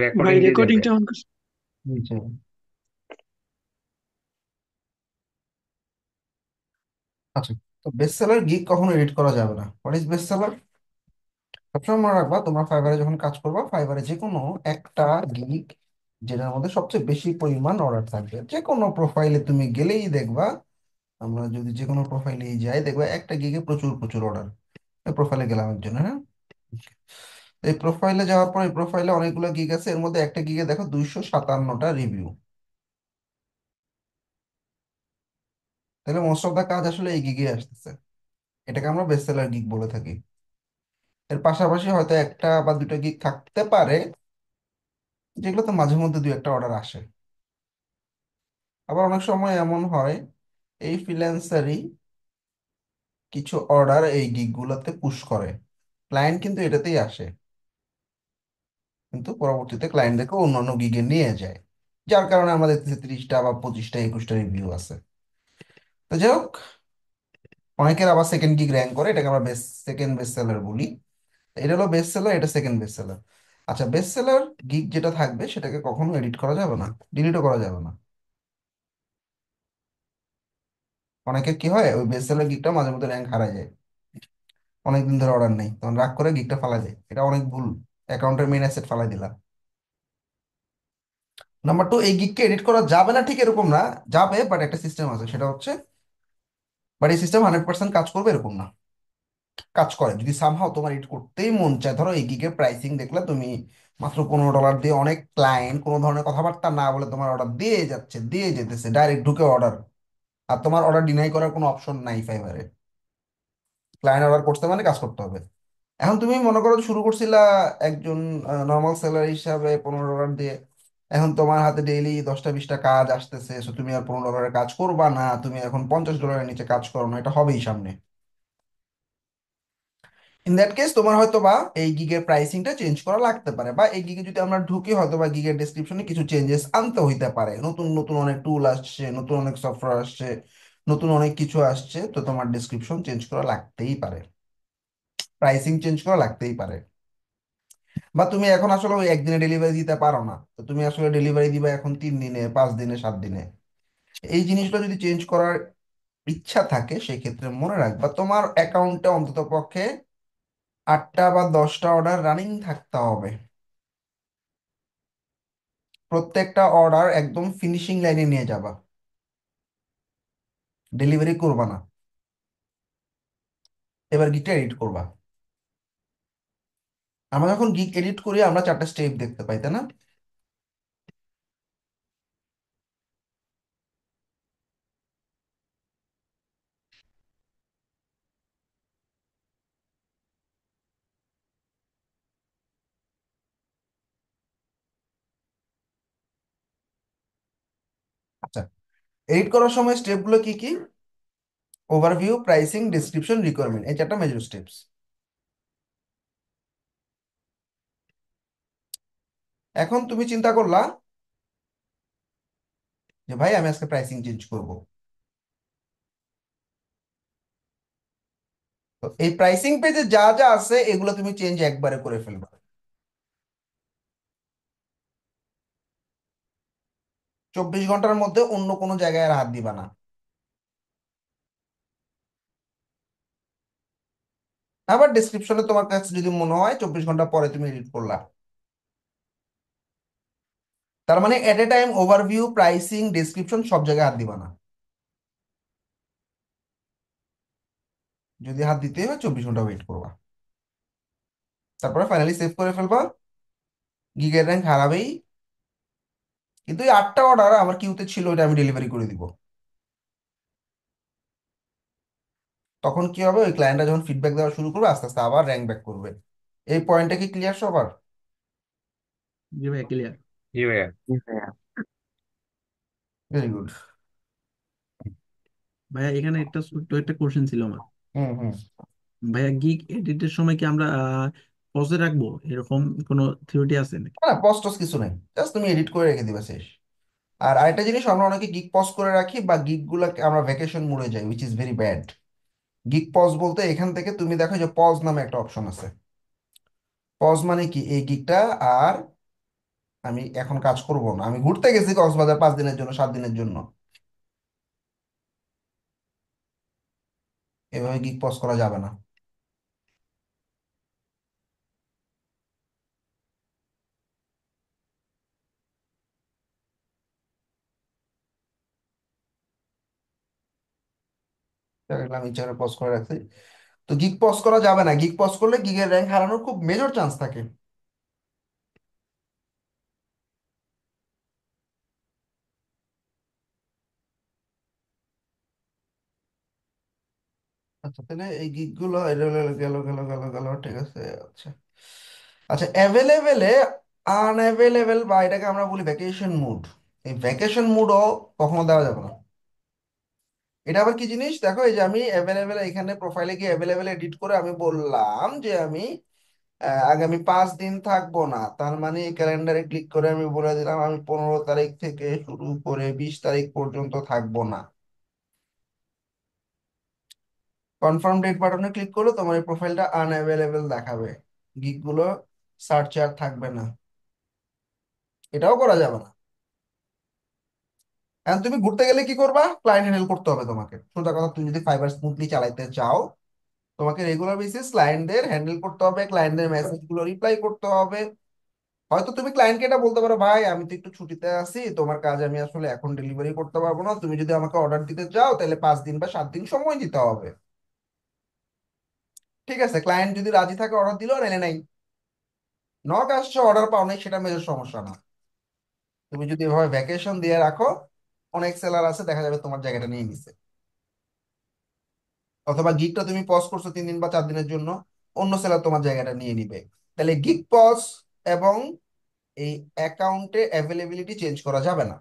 Recording ভাই দিয়ে যাবে। রেকর্ডিংটা অন করছি। নিচে। আচ্ছা, তো বেস্ট সেলার গিগ কখনো এডিট করা যাবে না। What is best seller? সবসময় মনে রাখবা, তোমরা ফাইবারে যখন কাজ করবা, ফাইবারে যে কোনো একটা গিগ যেটার মধ্যে সবচেয়ে বেশি পরিমাণ অর্ডার থাকবে, যে কোনো প্রোফাইলে তুমি গেলেই দেখবা। আমরা যদি যে কোনো প্রোফাইলে যাই, দেখবা একটা গিগে প্রচুর প্রচুর অর্ডার। প্রোফাইলে গেলাম একজন, হ্যাঁ। এই প্রোফাইলে যাওয়ার পর এই প্রোফাইলে অনেকগুলো গিগ আছে, এর মধ্যে একটা গিগে দেখো 257টা রিভিউ। তাহলে মোস্ট অফ দা কাজ আসলে এই গিগে আসতেছে। এটাকে আমরা বেস্ট সেলার গিগ বলে থাকি। এর পাশাপাশি হয়তো একটা বা দুটো গিগ থাকতে পারে যেগুলো তো মাঝে মধ্যে দুই একটা অর্ডার আসে। আবার অনেক সময় এমন হয় এই ফ্রিল্যান্সারই কিছু অর্ডার এই গিগ গুলোতে পুশ করে। ক্লায়েন্ট কিন্তু এটাতেই আসে, কিন্তু পরবর্তীতে ক্লায়েন্টদেরকে অন্যান্য গিগে নিয়ে যায়। যার কারণে আমরা দেখতেছি 30টা বা 25টা 21টা রিভিউ আছে। তো যাই হোক, অনেকের আবার সেকেন্ড গিগ র্যাঙ্ক করে, এটাকে আমরা সেকেন্ড বেস্ট সেলার বলি। এটা হলো বেস্ট সেলার, এটা সেকেন্ড বেস্ট সেলার। আচ্ছা, বেস্ট সেলার গিগ যেটা থাকবে সেটাকে কখনো এডিট করা যাবে না, ডিলিটও করা যাবে না। অনেকে কি হয়, ওই বেস্ট সেলার গিগটা মাঝে মধ্যে র্যাঙ্ক হারায় যায়, অনেকদিন ধরে অর্ডার নেই, তখন রাগ করে গিগটা ফালাই দেয়। এটা অনেক ভুল, অ্যাকাউন্টের মেইন অ্যাসেট ফালাই দিলা। নাম্বার টু, এই গিগকে এডিট করা যাবে না ঠিক এরকম না, যাবে, বাট একটা সিস্টেম আছে, সেটা হচ্ছে, বাট এই সিস্টেম 100% কাজ করবে এরকম না। কাজ করে যদি সামহাও তোমার এডিট করতেই মন চায়। ধরো এই গিগের প্রাইসিং দেখলে তুমি মাত্র $15 দিয়ে, অনেক ক্লায়েন্ট কোনো ধরনের কথাবার্তা না বলে তোমার অর্ডার দিয়ে যাচ্ছে, দিয়ে যেতেছে, ডাইরেক্ট ঢুকে অর্ডার। আর তোমার অর্ডার ডিনাই করার কোনো অপশন নাই ফাইবারে। ক্লায়েন্ট অর্ডার করতে মানে কাজ করতে হবে। এখন তুমি মনে করো যে শুরু করছিলা একজন নর্মাল স্যালারি হিসাবে $15 দিয়ে। এখন তোমার হাতে ডেইলি 10টা 20টা কাজ আসতেছে, so তুমি আর $15 কাজ করবা না, তুমি এখন $50 নিচে কাজ করো না, এটা হবেই সামনে। ইন দ্যাট কেস তোমার হয়তো বা এই গিগের প্রাইসিংটা চেঞ্জ করা লাগতে পারে, বা এই গিগে যদি আমরা ঢুকি হয়তো বা গিগের ডেসক্রিপশনে কিছু চেঞ্জেস আনতে হইতে পারে। নতুন নতুন অনেক টুল আসছে, নতুন অনেক সফটওয়্যার আসছে, নতুন অনেক কিছু আসছে, তো তোমার ডেসক্রিপশন চেঞ্জ করা লাগতেই পারে, প্রাইসিং চেঞ্জ করা লাগতেই পারে। বা তুমি এখন আসলে ওই একদিনে ডেলিভারি দিতে পারো না, তো তুমি আসলে ডেলিভারি দিবা এখন 3 দিনে, 5 দিনে, 7 দিনে। এই জিনিসটা যদি চেঞ্জ করার ইচ্ছা থাকে, সেক্ষেত্রে মনে রাখবা তোমার অ্যাকাউন্টে অন্তত পক্ষে 8টা বা 10টা অর্ডার রানিং থাকতে হবে। প্রত্যেকটা অর্ডার একদম ফিনিশিং লাইনে নিয়ে যাবা, ডেলিভারি করবা না। এবার গিকটা এডিট করবা। আমরা যখন গিক এডিট করি আমরা 4টা স্টেপ দেখতে পাই, তাই না? আচ্ছা, এডিট করার সময় স্টেপগুলো কি কি? ওভারভিউ, প্রাইসিং, ডিসক্রিপশন, রিকোয়ারমেন্ট, এই 4টা মেজর স্টেপস। এখন তুমি চিন্তা করলা যে ভাই আমি আজকে প্রাইসিং চেঞ্জ করব। তো এই প্রাইসিং পেজে যা যা আছে এগুলো তুমি চেঞ্জ একবারে করে ফেলবা। 24 ঘন্টার মধ্যে অন্য কোনো জায়গায় আর হাত দিবা না। আবার ডিসক্রিপশনে তোমার কাছে যদি মনে হয় 24 ঘন্টা পরে তুমি এডিট করলা, তার মানে at a time overview, pricing, description সব জায়গায় হাত দিবা না। যদি হাত দিতে হয় 24 ঘন্টা ওয়েট করবা, তারপরে ফাইনালি সেভ করে ফেলবা। গিগের র্যাঙ্ক হারাবেই, কিন্তু এই 8টা অর্ডার আমার কিউতে ছিল, এটা আমি ডেলিভারি করে দিব। তখন কি হবে, ওই ক্লায়েন্টরা যখন ফিডব্যাক দেওয়া শুরু করবে আস্তে আস্তে আবার র্যাঙ্ক ব্যাক করবে। এই পয়েন্টটা কি ক্লিয়ার সবার? জি ভাই ক্লিয়ার। জি ভাইয়া। Very good. ভাইয়া এখানে একটা ছোট্ট একটা কোশ্চেন ছিল আমার। হুম হুম। ভাইয়া গিগ এডিটের সময় কি আমরা পজে রাখবো, এরকম কোনো থিওরি আছে নাকি? না, পজ টজ কিছু নেই, জাস্ট তুমি এডিট করে রেখে দিবা, শেষ। আর আরেকটা জিনিস, আমরা অনেকে গিগ পজ করে রাখি, বা গিগ গুলাকে আমরা ভ্যাকেশন মোডে যাই, উইচ ইজ ভেরি ব্যাড। গিগ পজ বলতে এখান থেকে তুমি দেখো যে পজ নামে একটা অপশন আছে। পজ মানে কি, এই গিগটা আর আমি এখন কাজ করব না, আমি ঘুরতে গেছি কক্সবাজার 5 দিনের জন্য, 7 দিনের জন্য। এভাবে গিগ পজ করা যাবে না। আমি ইচ্ছা করে পজ করে রাখছি। তো গিগ পজ করা যাবে না, গিগ পজ করলে গিগের র্যাঙ্ক হারানোর খুব মেজর চান্স থাকে। আচ্ছা, তাহলে এই গিগ গুলো গেল গেল গেল গেল গেল, ঠিক আছে। আচ্ছা, আচ্ছা, অ্যাভেলেবেলে আনঅ্যাভেলেবেল, বা এটাকে আমরা বলি ভ্যাকেশন মুড। এই ভ্যাকেশন মুডও কখনো দেওয়া যাবে না। এটা আবার কি জিনিস দেখো, এই যে আমি অ্যাভেলেবেল এখানে প্রোফাইলে গিয়ে অ্যাভেলেবেল এডিট করে আমি বললাম যে আমি আগামী 5 দিন থাকবো না, তার মানে ক্যালেন্ডারে ক্লিক করে আমি বলে দিলাম আমি 15 তারিখ থেকে শুরু করে 20 তারিখ পর্যন্ত থাকবো না। কনফার্ম ডেট বাটনে ক্লিক করলে তোমার এই প্রোফাইলটা আনঅ্যাভেলেবেল দেখাবে, গিগ গুলো সার্চে আর থাকবে না। এটাও করা যাবে না। এখন তুমি ঘুরতে গেলে কি করবা? ক্লায়েন্ট হ্যান্ডেল করতে হবে তোমাকে, সোজা কথা। তুমি যদি ফাইবার স্মুথলি চালাইতে চাও, তোমাকে রেগুলার বেসিস ক্লায়েন্টদের হ্যান্ডেল করতে হবে, ক্লায়েন্টদের মেসেজ গুলো রিপ্লাই করতে হবে। হয়তো তুমি ক্লায়েন্টকে এটা বলতে পারো, ভাই আমি তো একটু ছুটিতে আছি, তোমার কাজ আমি আসলে এখন ডেলিভারি করতে পারবো না, তুমি যদি আমাকে অর্ডার দিতে চাও তাহলে 5 দিন বা 7 দিন সময় দিতে হবে। ঠিক আছে, ক্লায়েন্ট যদি রাজি থাকে অর্ডার দিলো, নাইলে নাই। নক আসছে, অর্ডার পাও নাই, সেটা মেজর সমস্যা না। তুমি যদি এভাবে ভ্যাকেশন দিয়ে রাখো, অনেক সেলার আছে দেখা যাবে তোমার জায়গাটা নিয়ে নিছে। অথবা গিগটা তুমি পজ করছো 3 দিন বা 4 দিনের জন্য, অন্য সেলার তোমার জায়গাটা নিয়ে নিবে। তাহলে গিগ পজ এবং এই অ্যাকাউন্টে অ্যাভেলেবিলিটি চেঞ্জ করা যাবে না,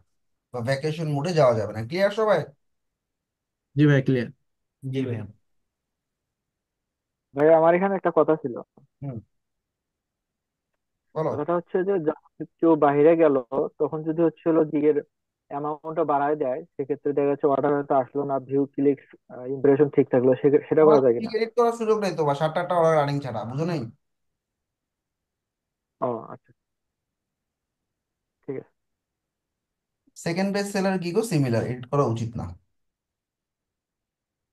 বা ভ্যাকেশন মোডে যাওয়া যাবে না। ক্লিয়ার সবাই? জি ভাই, ক্লিয়ার। জি ভাইয়া। ভাই আমার এখানে একটা কথা ছিল। হুম, বলো। কথাটা হচ্ছে যে যখন কেউ বাইরে গেল, তখন যদি হচ্ছে হলো দিকের অ্যামাউন্টটা বাড়ায় দেয়, সেক্ষেত্রে দেখা যাচ্ছে অর্ডার হয়তো আসলো না, ভিউ ক্লিকস ইমপ্রেশন ঠিক থাকলো, সেটা তোমার করা যায় কি কিনা? এডিট করার সুযোগ নেই তো, বা 7টা অর্ডার রানিং ছাড়া, বুঝো নেই? ও আচ্ছা, ঠিক আছে। সেকেন্ড বেস্ট সেলার গিগও সিমিলার, এডিট করা উচিত না।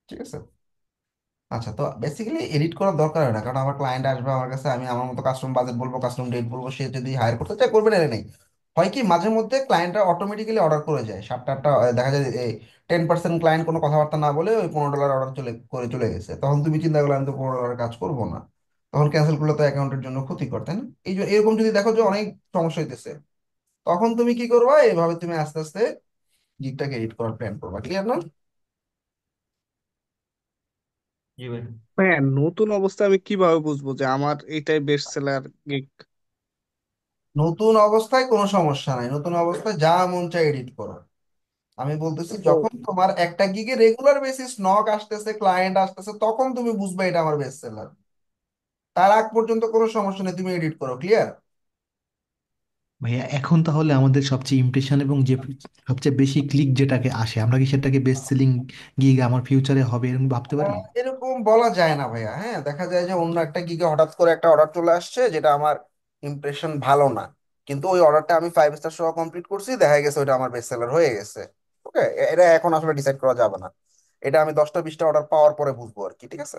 ঠিক আছে। আচ্ছা, তো বেসিক্যালি এডিট করার দরকার হয় না, কারণ আমার ক্লায়েন্ট আসবে আমার কাছে, আমি আমার মতো কাস্টম বাজেট বলবো, কাস্টম ডেট বলবো, সে যদি হায়ার করতে চায় করবে, না নেই। হয় কি, মাঝে মধ্যে ক্লায়েন্টরা অটোমেটিক্যালি অর্ডার করে যায় 7টা 8টা, দেখা যায় 10% ক্লায়েন্ট কোনো কথাবার্তা না বলে ওই $15 অর্ডার চলে গেছে, তখন তুমি চিন্তা করলে আমি তো $15 কাজ করবো না, তখন ক্যান্সেল করলে তো অ্যাকাউন্টের জন্য ক্ষতিকর, তাই না? এই যে এরকম যদি দেখো যে অনেক সমস্যা হইতেছে, তখন তুমি কি করবা, এইভাবে তুমি আস্তে আস্তে গিগটাকে এডিট করার প্ল্যান করবা। ক্লিয়ার না? জি ভাই। হ্যাঁ, নতুন অবস্থায় আমি কিভাবে বুঝবো যে আমার এইটাই বেস্ট সেলার গিগ? নতুন অবস্থায় কোনো সমস্যা নাই, নতুন অবস্থায় যা মন চায় এডিট করো। আমি বলতেছি তো যখন তোমার একটা গিগে রেগুলার বেসিস নক আসতেছে, ক্লায়েন্ট আসতেছে, তখন তুমি বুঝবে এটা আমার বেস্ট সেলার। তার আগ পর্যন্ত কোনো সমস্যা নেই, তুমি এডিট করো। ক্লিয়ার? ভাইয়া এখন তাহলে আমাদের সবচেয়ে ইমপ্রেশন এবং যে সবচেয়ে বেশি ক্লিক যেটাকে আসে, আমরা কি সেটাকে বেস্ট সেলিং গিগ আমার ফিউচারে হবে এরকম ভাবতে পারি? এরকম বলা যায় না ভাইয়া। হ্যাঁ, দেখা যায় যে অন্য একটা গিগে হঠাৎ করে একটা অর্ডার চলে আসছে যেটা আমার ইমপ্রেশন ভালো না, কিন্তু ওই অর্ডারটা আমি 5 স্টার সহ কমপ্লিট করছি, দেখা গেছে ওইটা আমার বেস্ট সেলার হয়ে গেছে। ওকে, এটা এখন আসলে ডিসাইড করা যাবে না, এটা আমি 10টা 20টা অর্ডার পাওয়ার পরে বুঝবো আর কি। ঠিক আছে।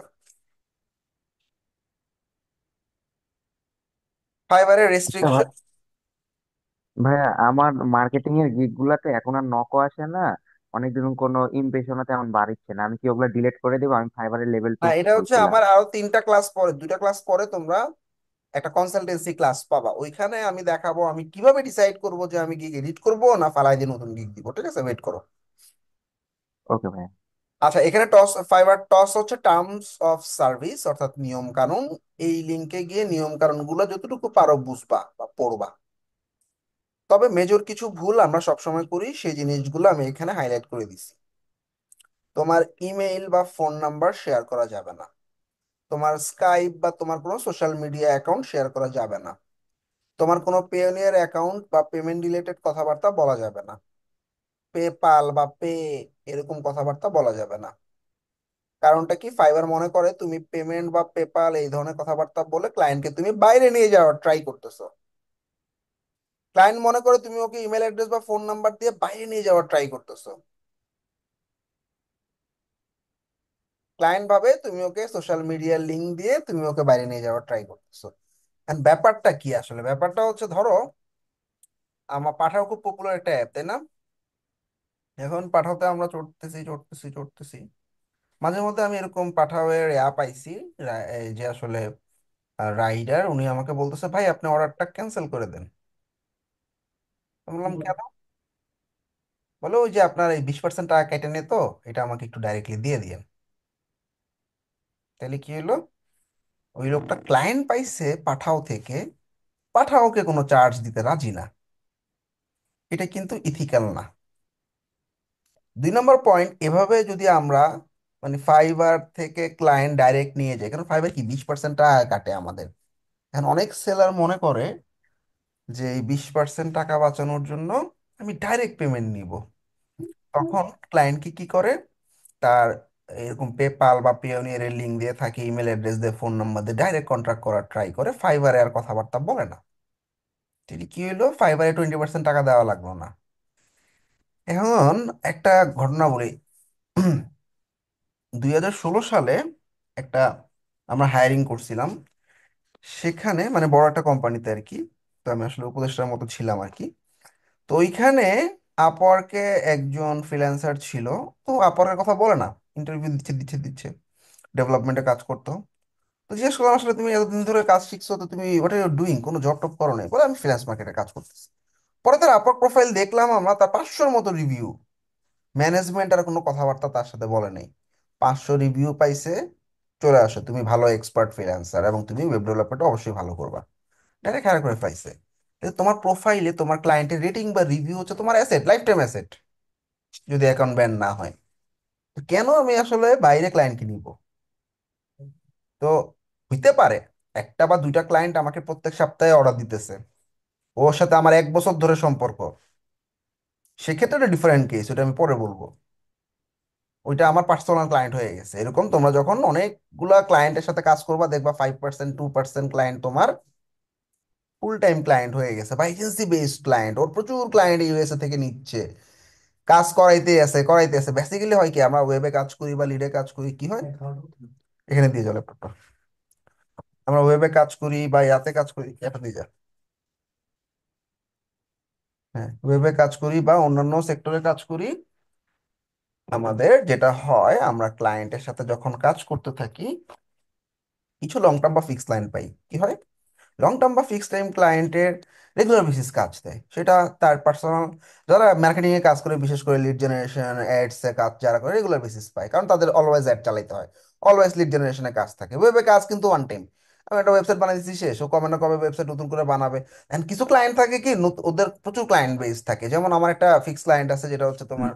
ফাইবারের আচ্ছা রেস্ট্রিকশন। ভাইয়া, আমার মার্কেটিং এর গিগ গুলাতে এখন আর নকও আসে না, অনেকদিন কোনো ইমপ্রেশনও তেমন বাড়ছে না। আমি কি ওগুলো ডিলিট করে দেবো? আমি ফাইবারের লেভেল না, 2 এটা হচ্ছে খুলছিলাম। আমার আরো 3টা ক্লাস পরে, 2টা ক্লাস পরে তোমরা একটা কনসালটেন্সি ক্লাস পাবা, ওইখানে আমি দেখাবো আমি কিভাবে ডিসাইড করব যে আমি গিগ এডিট করব না ফালাই দিয়ে নতুন গিগ দিব। ঠিক আছে, ওয়েট করো। ওকে ভাইয়া। আচ্ছা, এখানে টস, ফাইবার টস হচ্ছে টার্মস অফ সার্ভিস, অর্থাৎ নিয়ম কানুন। এই লিঙ্কে গিয়ে নিয়ম কানুন গুলো যতটুকু পারো বুঝবা বা পড়বা। তবে মেজর কিছু ভুল আমরা সবসময় করি, সেই জিনিসগুলো আমি এখানে হাইলাইট করে দিছি। তোমার ইমেইল বা ফোন নাম্বার শেয়ার করা যাবে না। তোমার স্কাইপ বা তোমার কোনো সোশ্যাল মিডিয়া অ্যাকাউন্ট শেয়ার করা যাবে না। তোমার কোনো পেওনিয়ার অ্যাকাউন্ট বা পেমেন্ট রিলেটেড কথাবার্তা বলা যাবে না। পেপাল বা পে, এরকম কথাবার্তা বলা যাবে না। কারণটা কি, ফাইবার মনে করে তুমি পেমেন্ট বা পেপাল এই ধরনের কথাবার্তা বলে ক্লায়েন্টকে তুমি বাইরে নিয়ে যাওয়ার ট্রাই করতেছো। ক্লায়েন্ট মনে করে তুমি ওকে ইমেল অ্যাড্রেস বা ফোন নাম্বার দিয়ে বাইরে নিয়ে যাওয়ার ট্রাই করতেছো। ক্লায়েন্ট ভাবে তুমি ওকে সোশ্যাল মিডিয়ার লিঙ্ক দিয়ে তুমি ওকে বাইরে নিয়ে যাওয়ার ট্রাই করতেছো। And ব্যাপারটা কি আসলে? ব্যাপারটা হচ্ছে, ধরো আমার পাঠাও খুব পপুলার একটা অ্যাপ, তাই না? এখন পাঠাওতে আমরা চড়তেছি চড়তেছি চড়তেছি, মাঝে মধ্যে আমি এরকম পাঠাওয়ের অ্যাপ পাইছি, এই যে আসলে রাইডার উনি আমাকে বলতেছে, ভাই আপনি অর্ডারটা ক্যান্সেল করে দেন। আমি বললাম কেন? বলে ওই যে আপনার এই 20% টাকা কেটে নিয়ে, তো এটা আমাকে একটু ডাইরেক্টলি দিয়ে দিয়েন। তাহলে কি হলো? ওই লোকটা ক্লায়েন্ট পাইছে পাঠাও থেকে, পাঠাওকে কোনো চার্জ দিতে রাজি না। এটা কিন্তু ইথিক্যাল না। 2 নম্বর পয়েন্ট, এভাবে যদি আমরা মানে ফাইবার থেকে ক্লায়েন্ট ডাইরেক্ট নিয়ে যাই, কারণ ফাইবার কি 20% টাকা কাটে আমাদের। এখন অনেক সেলার মনে করে যে এই 20% টাকা বাঁচানোর জন্য আমি ডাইরেক্ট পেমেন্ট নিব। তখন ক্লায়েন্ট কি কি করে, তার এরকম পেপাল বা পেওনিয়ারের লিঙ্ক দিয়ে থাকে, ইমেল অ্যাড্রেস দিয়ে, ফোন নাম্বার দিয়ে ডাইরেক্ট কন্ট্যাক্ট করার ট্রাই করে, ফাইবারে আর কথাবার্তা বলে না। ঠিক কি হলো, ফাইবারে 20% টাকা দেওয়া লাগলো না। এখন একটা ঘটনা বলি। 2016 সালে একটা আমরা হায়ারিং করছিলাম, সেখানে মানে বড় একটা কোম্পানিতে আর কি। তো আমি আসলে উপদেষ্টার মতো ছিলাম আর কি। তো ওইখানে আপওয়ার্কে একজন ফ্রিল্যান্সার ছিল। তো আপওয়ার্কের কথা বলে না, ইন্টারভিউ দিচ্ছে দিচ্ছে দিচ্ছে, ডেভেলপমেন্টে কাজ করতো। তো জিজ্ঞেস করলাম, আসলে তুমি এতদিন ধরে কাজ শিখছো, তো তুমি হোয়াট আর ইউ ডুইং, কোনো জব টপ করো নাই? বলে আমি ফ্রিল্যান্স মার্কেটে কাজ করতেছি। পরে তার আপওয়ার্ক প্রোফাইল দেখলাম আমরা, তার 500-র মতো রিভিউ। ম্যানেজমেন্ট আর কোনো কথাবার্তা তার সাথে বলে নাই। 500 রিভিউ পাইছে, চলে আসো তুমি ভালো এক্সপার্ট ফ্রিল্যান্সার এবং তুমি ওয়েব ডেভেলপমেন্ট অবশ্যই ভালো করবা। ডাইরেক্ট হায়ার করে পাইছে। কিন্তু তোমার প্রোফাইলে তোমার ক্লায়েন্টের রেটিং বা রিভিউ হচ্ছে তোমার অ্যাসেট, লাইফ টাইম অ্যাসেট, যদি অ্যাকাউন্ট ব্যান না হয়। তো কেন আমি আসলে বাইরে ক্লায়েন্টকে নিব? তো হইতে পারে একটা বা দুইটা ক্লায়েন্ট আমাকে প্রত্যেক সপ্তাহে অর্ডার দিতেছে, ওর সাথে আমার 1 বছর ধরে সম্পর্ক, সেক্ষেত্রে একটা ডিফারেন্ট কেস, ওটা আমি পরে বলবো। ওইটা আমার পার্সোনাল ক্লায়েন্ট হয়ে গেছে। এরকম তোমরা যখন অনেকগুলা ক্লায়েন্টের সাথে কাজ করবা, দেখবা 5% 2% ক্লায়েন্ট তোমার ফুল টাইম ক্লায়েন্ট হয়ে গেছে, বা এজেন্সি বেসড ক্লায়েন্ট, ওর প্রচুর ক্লায়েন্ট ইউএসএ থেকে নিচ্ছে, কাজ করাইতে আছে করাইতে আছে। বেসিক্যালি হয় কি, আমরা ওয়েবে কাজ করি বা লিডে কাজ করি, কি হয়, এখানে দিয়ে যাও ল্যাপটপটা। আমরা ওয়েবে কাজ করি বা ইয়াতে কাজ করি, এটা দিয়ে যা। হ্যাঁ, ওয়েবে কাজ করি বা অন্যান্য সেক্টরে কাজ করি, আমাদের যেটা হয়, আমরা ক্লায়েন্টের সাথে যখন কাজ করতে থাকি, কিছু লং টার্ম বা ফিক্স ক্লায়েন্ট পাই। কি হয়, লং টার্ম বা ফিক্সড টাইম ক্লায়েন্টের রেগুলার বেসিস কাজ দেয়, সেটা তার পার্সোনাল, যারা মার্কেটিং এ কাজ করে, বিশেষ করে লিড জেনারেশন অ্যাডস এ কাজ যারা করে, রেগুলার বেসিস পায়, কারণ তাদের অলওয়েজ অ্যাড চালাতে হয়, অলওয়েজ লিড জেনারেশনে কাজ থাকে। ওয়েবে কাজ কিন্তু ওয়ান টাইম, আমি একটা ওয়েবসাইট বানাই দিচ্ছি, শেষ, ও কবে না কবে ওয়েবসাইট নতুন করে বানাবে। এন্ড কিছু ক্লায়েন্ট থাকে কি, ওদের প্রচুর ক্লায়েন্ট বেস থাকে, যেমন আমার একটা ফিক্স ক্লায়েন্ট আছে, যেটা হচ্ছে তোমার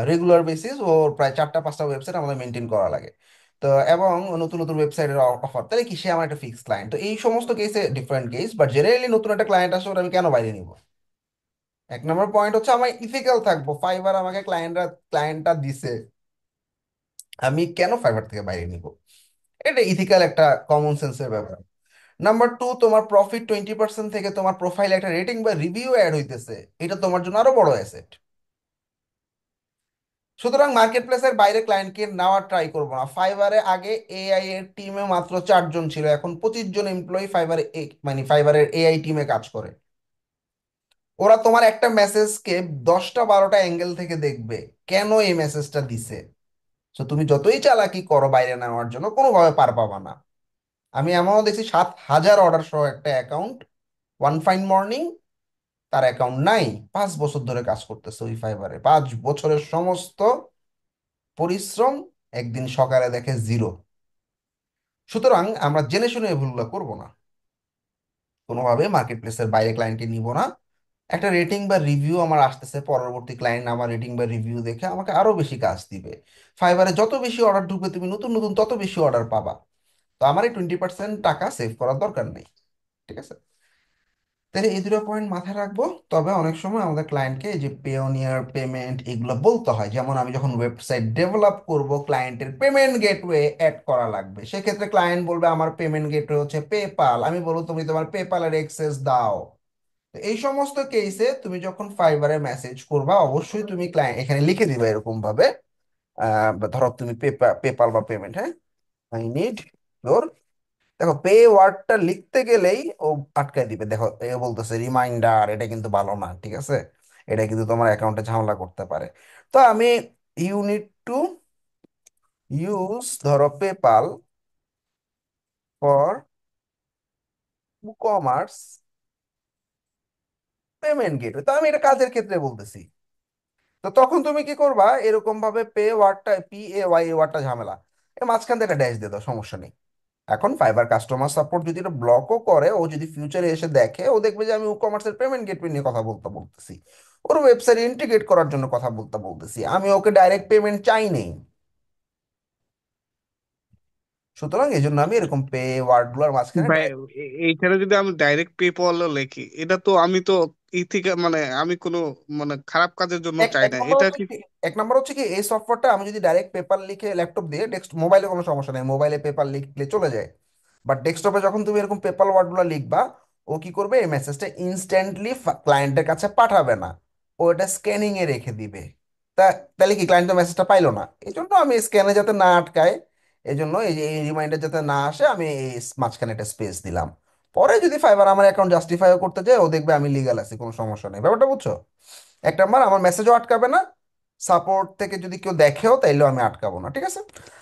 রেগুলার বেসিস ওর প্রায় 4টা 5টা ওয়েবসাইট আমাদের মেনটেন করা লাগে। তো এবং নতুন নতুন ওয়েবসাইটের অফার, তাহলে কি সে আমার একটা ফিক্স ক্লায়েন্ট। তো এই সমস্ত কেসে ডিফারেন্ট কেস, বাট জেনারেলি নতুন একটা ক্লায়েন্ট আসলে ওটা আমি কেন বাইরে নিব? 1 নম্বর পয়েন্ট হচ্ছে, আমার ইথিক্যাল থাকবো। ফাইবার আমাকে ক্লায়েন্টটা দিছে, আমি কেন ফাইবার থেকে বাইরে নিব? এটা ইথিক্যাল একটা কমন সেন্সের ব্যাপার। নাম্বার 2, তোমার প্রফিট 20% থেকে তোমার প্রোফাইলে একটা রেটিং বা রিভিউ অ্যাড হইতেছে, এটা তোমার জন্য আরো বড় অ্যাসেট। সুতরাং মার্কেট প্লেসের বাইরে ক্লায়েন্টকে নেওয়ার ট্রাই করবো না। ফাইবারে আগে এআই এর টিমে মাত্র 4 জন ছিল, এখন 25 জন এমপ্লয়ি ফাইবারে, মানে ফাইবারের এআই টিমে কাজ করে। ওরা তোমার একটা মেসেজকে 10টা 12টা অ্যাঙ্গেল থেকে দেখবে, কেন এই মেসেজটা দিছে। তো তুমি যতই চালাকি করো বাইরে নেওয়ার জন্য, কোনোভাবে পার পাবা না। আমি এমনও দেখছি 7,000 অর্ডার সহ একটা অ্যাকাউন্ট, ওয়ান ফাইন মর্নিং তার অ্যাকাউন্ট নাই, 5 বছর ধরে কাজ করতেছে ওই ফাইবারে, 5 বছরের সমস্ত পরিশ্রম একদিন সকালে দেখে জিরো। সুতরাং আমরা জেনে শুনে এই ভুলগুলো করবো না, কোনোভাবে মার্কেট প্লেসের বাইরে ক্লায়েন্টকে নিব না। একটা রেটিং বা রিভিউ আমার আসতেছে, পরবর্তী ক্লায়েন্ট আমার রেটিং বা রিভিউ দেখে আমাকে আরো বেশি কাজ দিবে। ফাইবারে যত বেশি অর্ডার ঢুকবে, তুমি নতুন নতুন তত বেশি অর্ডার পাবা। তো আমার এই 20% টাকা সেভ করার দরকার নেই। ঠিক আছে, তাহলে এই 2টা পয়েন্ট মাথায় রাখবো। তবে অনেক সময় আমাদের ক্লায়েন্টকে এই যে পেওনিয়ার পেমেন্ট এগুলো বলতে হয়, যেমন আমি যখন ওয়েবসাইট ডেভেলপ করব, ক্লায়েন্টের পেমেন্ট গেটওয়ে অ্যাড করা লাগবে। সেক্ষেত্রে ক্লায়েন্ট বলবে আমার পেমেন্ট গেটওয়ে হচ্ছে পেপাল, আমি বলবো তুমি তোমার পেপালের অ্যাক্সেস দাও। তো এই সমস্ত কেসে তুমি যখন ফাইবারে মেসেজ করবা, অবশ্যই তুমি ক্লায়েন্ট এখানে লিখে দিবা এরকম ভাবে, ধরো তুমি পেপাল বা পেমেন্ট, হ্যাঁ, আই নিড ইউর, দেখো পে ওয়ার্ডটা লিখতে গেলেই ও আটকায় দিবে। দেখো এ বলতেছে রিমাইন্ডার, এটা কিন্তু ভালো না, ঠিক আছে, এটা কিন্তু তোমার অ্যাকাউন্টে ঝামেলা করতে পারে। তো আমি ইউ নিড টু ইউজ ধরো PayPal for commerce payment gateway, তো আমি এটা কাজের ক্ষেত্রে বলতেছি। তো তখন তুমি কি করবা, এরকম ভাবে পে ওয়ার্ডটা, PAY ওয়ার্ডটা ঝামেলা, এর মাঝখান থেকে একটা ড্যাশ দিয়ে দাও, সমস্যা নেই। এখন ফাইবার কাস্টমার সাপোর্ট যদি এটা ব্লকও করে, ও যদি ফিউচারে এসে দেখে, ও দেখবে যে আমি ই কমার্সের পেমেন্ট গেটওয়ে নিয়ে কথা বলতে বলতেছি, ওর ওয়েবসাইট ইন্টিগ্রেট করার জন্য কথা বলতে বলতেছি, আমি ওকে ডাইরেক্ট পেমেন্ট চাই নেই। সুতরাং এই জন্য আমি এরকম পে ওয়ার্ড গুলোর মাঝখানে ভাই এইখানে যদি আমি ডাইরেক্ট পেপাল লিখি, এটা তো আমি তো ই থেকে মানে আমি কোনো মানে খারাপ কাজের জন্য এক চাই এক না নম্বর এটা হচ্ছে কি। কি, এক নম্বর হচ্ছে কি, এই সফটওয়্যারটা আমি যদি ডাইরেক্ট পেপার লিখে ল্যাপটপ দিয়ে ডেস্ক, মোবাইলে কোনো সমস্যা নেই, মোবাইলে পেপার লিখলে চলে যায়। বাট ডেস্কটপে যখন তুমি এরকম পেপার ওয়ার্ডগুলো লিখবা, ও কি করবে, এই মেসেজটা ইনস্ট্যান্টলি ক্লায়েন্টের কাছে পাঠাবে না, ও এটা স্ক্যানিং এ রেখে দিবে। তা তাহলে কি ক্লায়েন্ট তো মেসেজটা পাইলো না, এই জন্য আমি স্ক্যানে যাতে না আটকায়, এই জন্য এই যে এই রিমাইন্ডার যাতে না আসে, আমি এই মাঝখানে একটা স্পেস দিলাম। পরে যদি ফাইবার আমার অ্যাকাউন্ট জাস্টিফাইও করতে যায়, ও দেখবে আমি লিগাল আছি, কোনো সমস্যা নেই, ব্যাপারটা বুঝছো? এক নাম্বার, আমার মেসেজও আটকাবে না, সাপোর্ট থেকে যদি কেউ দেখেও তাইলেও আমি আটকাবো না, ঠিক আছে?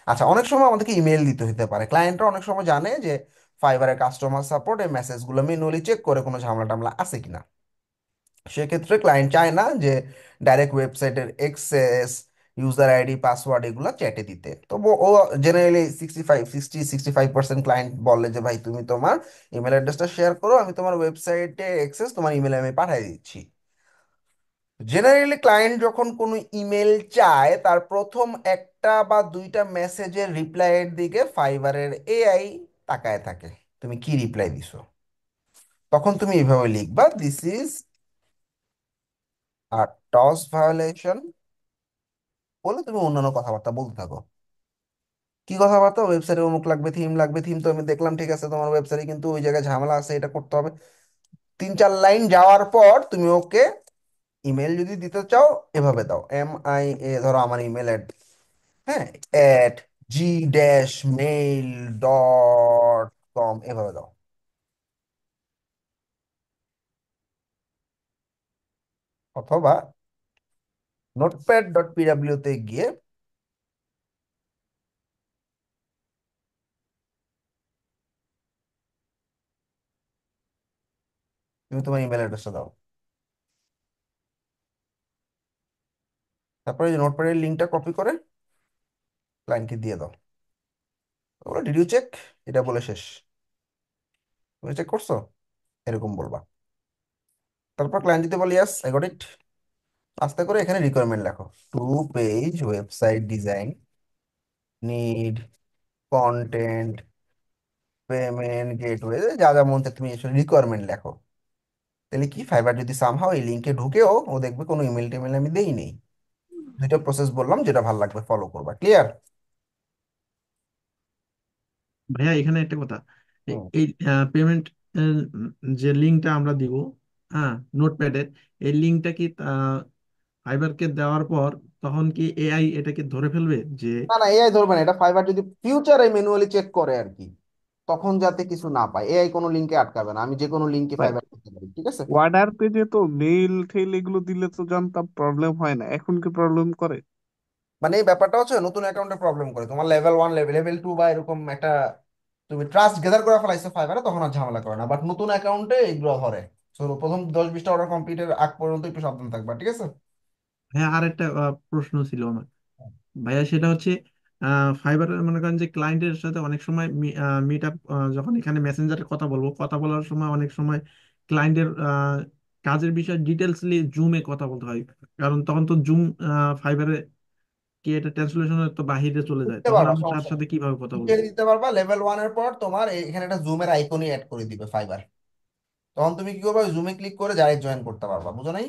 আচ্ছা, অনেক সময় আমাদেরকে ইমেল দিতে হতে পারে, ক্লায়েন্টরা অনেক সময় জানে যে ফাইবারের কাস্টমার সাপোর্ট এই মেসেজগুলো ম্যানুয়ালি চেক করে কোনো ঝামেলা টামলা আছে কিনা। সেক্ষেত্রে ক্লায়েন্ট চায় না যে ডাইরেক্ট ওয়েবসাইটের এক্সেস, ইউজার আইডি, পাসওয়ার্ড এগুলো চ্যাটে দিতে। তো ও জেনারেলি 65 ক্লায়েন্ট বলে যে ভাই তুমি তোমার ইমেল অ্যাড্রেসটা শেয়ার করো, আমি তোমার ওয়েবসাইটে এক্সেস তোমার ইমেলে আমি পাঠিয়ে দিচ্ছি। জেনারেলি ক্লায়েন্ট যখন কোনো ইমেল চায়, তার প্রথম একটা বা দুইটা মেসেজের রিপ্লাইয়ের দিকে ফাইবারের AI তাকায় থাকে, তুমি কি রিপ্লাই দিছো। তখন তুমি এইভাবে লিখবা, this is a toss violation, বলে তুমি অন্যান্য কথাবার্তা বলতে থাকো। কি কথাবার্তা, ওয়েবসাইটে অমুক লাগবে, থিম লাগবে, থিম তো আমি দেখলাম, ঠিক আছে, তোমার ওয়েবসাইটে কিন্তু ওই জায়গায় ঝামেলা আছে, এটা করতে হবে। 3-4 লাইন যাওয়ার পর তুমি ওকে ইমেল যদি দিতে চাও, এভাবে দাও, MIA, ধরো আমার ইমেল, হ্যাঁ, @gmail.com, এভাবে দাও। অথবা নোটপ্যাড.pw তে গিয়ে তুমি তোমার ইমেল অ্যাড্রেসটা দাও, তারপরে যে নোটপ্যাডের লিঙ্কটা কপি করে ক্লায়েন্টকে দিয়ে দাও, বলো ডিড ইউ চেক, এটা বলে শেষ, তুমি চেক করছো, এরকম বলবা। তারপর ক্লায়েন্ট যদি বলে ইয়াস আই গট ইট, আস্তে করে এখানে রিকোয়ারমেন্ট লেখো, 2 page website design, need content, payment gateway, যা যা মন চায় তুমি রিকোয়ারমেন্ট লেখো। তাহলে কি, ফাইবার যদি সামহাও এই লিঙ্কে ঢুকেও, ও দেখবে কোনো ইমেল টেমেল আমি দেই নেই। দুইটা প্রসেস বললাম, যেটা ভালো লাগবে ফলো করবা, ক্লিয়ার? ভাইয়া এখানে একটা কথা, হুম। এই পেমেন্ট যে লিঙ্কটা আমরা দিব, হ্যাঁ, নোটপ্যাডের, এই লিঙ্কটা কি ফাইবারকে দেওয়ার পর তখন কি AI এটাকে ধরে ফেলবে যে? না না, AI ধরবে না, এটা ফাইবার যদি ফিউচারে ম্যানুয়ালি চেক করে আর কি, তখন যাতে কিছু না পায়, AI কোনো লিঙ্কে আটকাবে না, আমি যে কোনো লিঙ্কে ভাই ফাইবার করতে পারি, ঠিক আছে? অর্ডার পেজে তো মেইল টেইল এগুলো দিলে তো জানতাম প্রবলেম হয় না, এখন কি প্রবলেম করে? মানে এই ব্যাপারটা হচ্ছে নতুন অ্যাকাউন্টে প্রবলেম করে, তোমার লেভেল 1, লেভেল 2 বা এরকম একটা তুমি ট্রাস্ট গেদার করে ফেলাইছো ফাইবারে, তখন আর ঝামেলা করে না, বাট নতুন অ্যাকাউন্টে এগুলো ধরে। So, প্রথম 10-20টা অর্ডার কমপ্লিটের আগ পর্যন্ত একটু সাবধান থাকবা, ঠিক আছে? হ্যাঁ, আর একটা প্রশ্ন ছিল আমার ভাইয়া, সেটা হচ্ছে ফাইবারের মনে করেন যে ক্লায়েন্টের সাথে অনেক সময় মিট আপ, যখন এখানে মেসেঞ্জারে কথা বলবো, কথা বলার সময় অনেক সময় ক্লায়েন্টের কাজের বিষয়ে ডিটেলসলি জুমে কথা বলতে হয়, কারণ তখন তো জুম ফাইবারে কি এটা ট্রান্সলেশনের তো বাহিরে চলে যায়, দিতে তখন পারবা, আমি তার সমস্যা নেই, সাথে কিভাবে কথা নিচে বলবো? দিতে পারবা। লেভেল 1 এর পর তোমার এখানে একটা জুমের আইকনই অ্যাড করে দিবে ফাইবার, তখন তুমি কি করবে, জুমে ক্লিক করে ডাইরেক্ট জয়েন করতে পারবা, বুঝো নাই?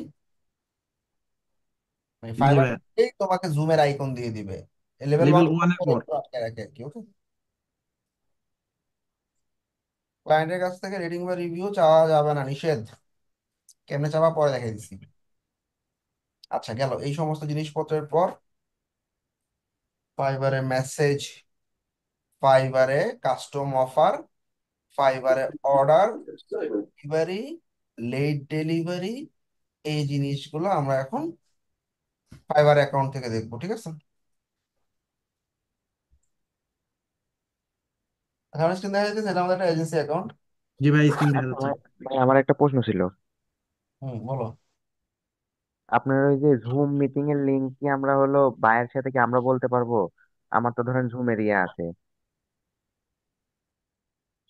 জি ফাইবার ভাইয়া, তোমাকে জুমের আইকন দিয়ে দিবে, লেভেল 1 লেভেল ওয়ানের পর। একটু আটকে রাখে আর কি, ওকে? ক্লায়েন্টের কাছ থেকে রেটিং বা রিভিউ চাওয়া যাবে না, নিষেধ। কেমনে চাবা পরে দেখাই দিচ্ছি। আচ্ছা, গেল এই সমস্ত জিনিসপত্রের পর ফাইবারে মেসেজ, ফাইবারে কাস্টম অফার, ফাইবারে অর্ডার, ডেলিভারি, লেট ডেলিভারি, এই জিনিসগুলো আমরা এখন ফাইবার অ্যাকাউন্ট থেকে দেখবো, ঠিক আছে? এখন স্ক্রিন দেখা যাচ্ছে, এটা আমাদের একটা এজেন্সি অ্যাকাউন্ট। জি ভাই, স্ক্রিন দেখা আচ্ছা যাচ্ছে। ভাই, ভাই আমার একটা প্রশ্ন ছিল। বলো। আপনার ওই যে জুম মিটিং এর লিংক কি আমরা হলো বায়ের সাথে কি আমরা বলতে পারবো? আমার তো ধরেন জুম এরিয়া আছে।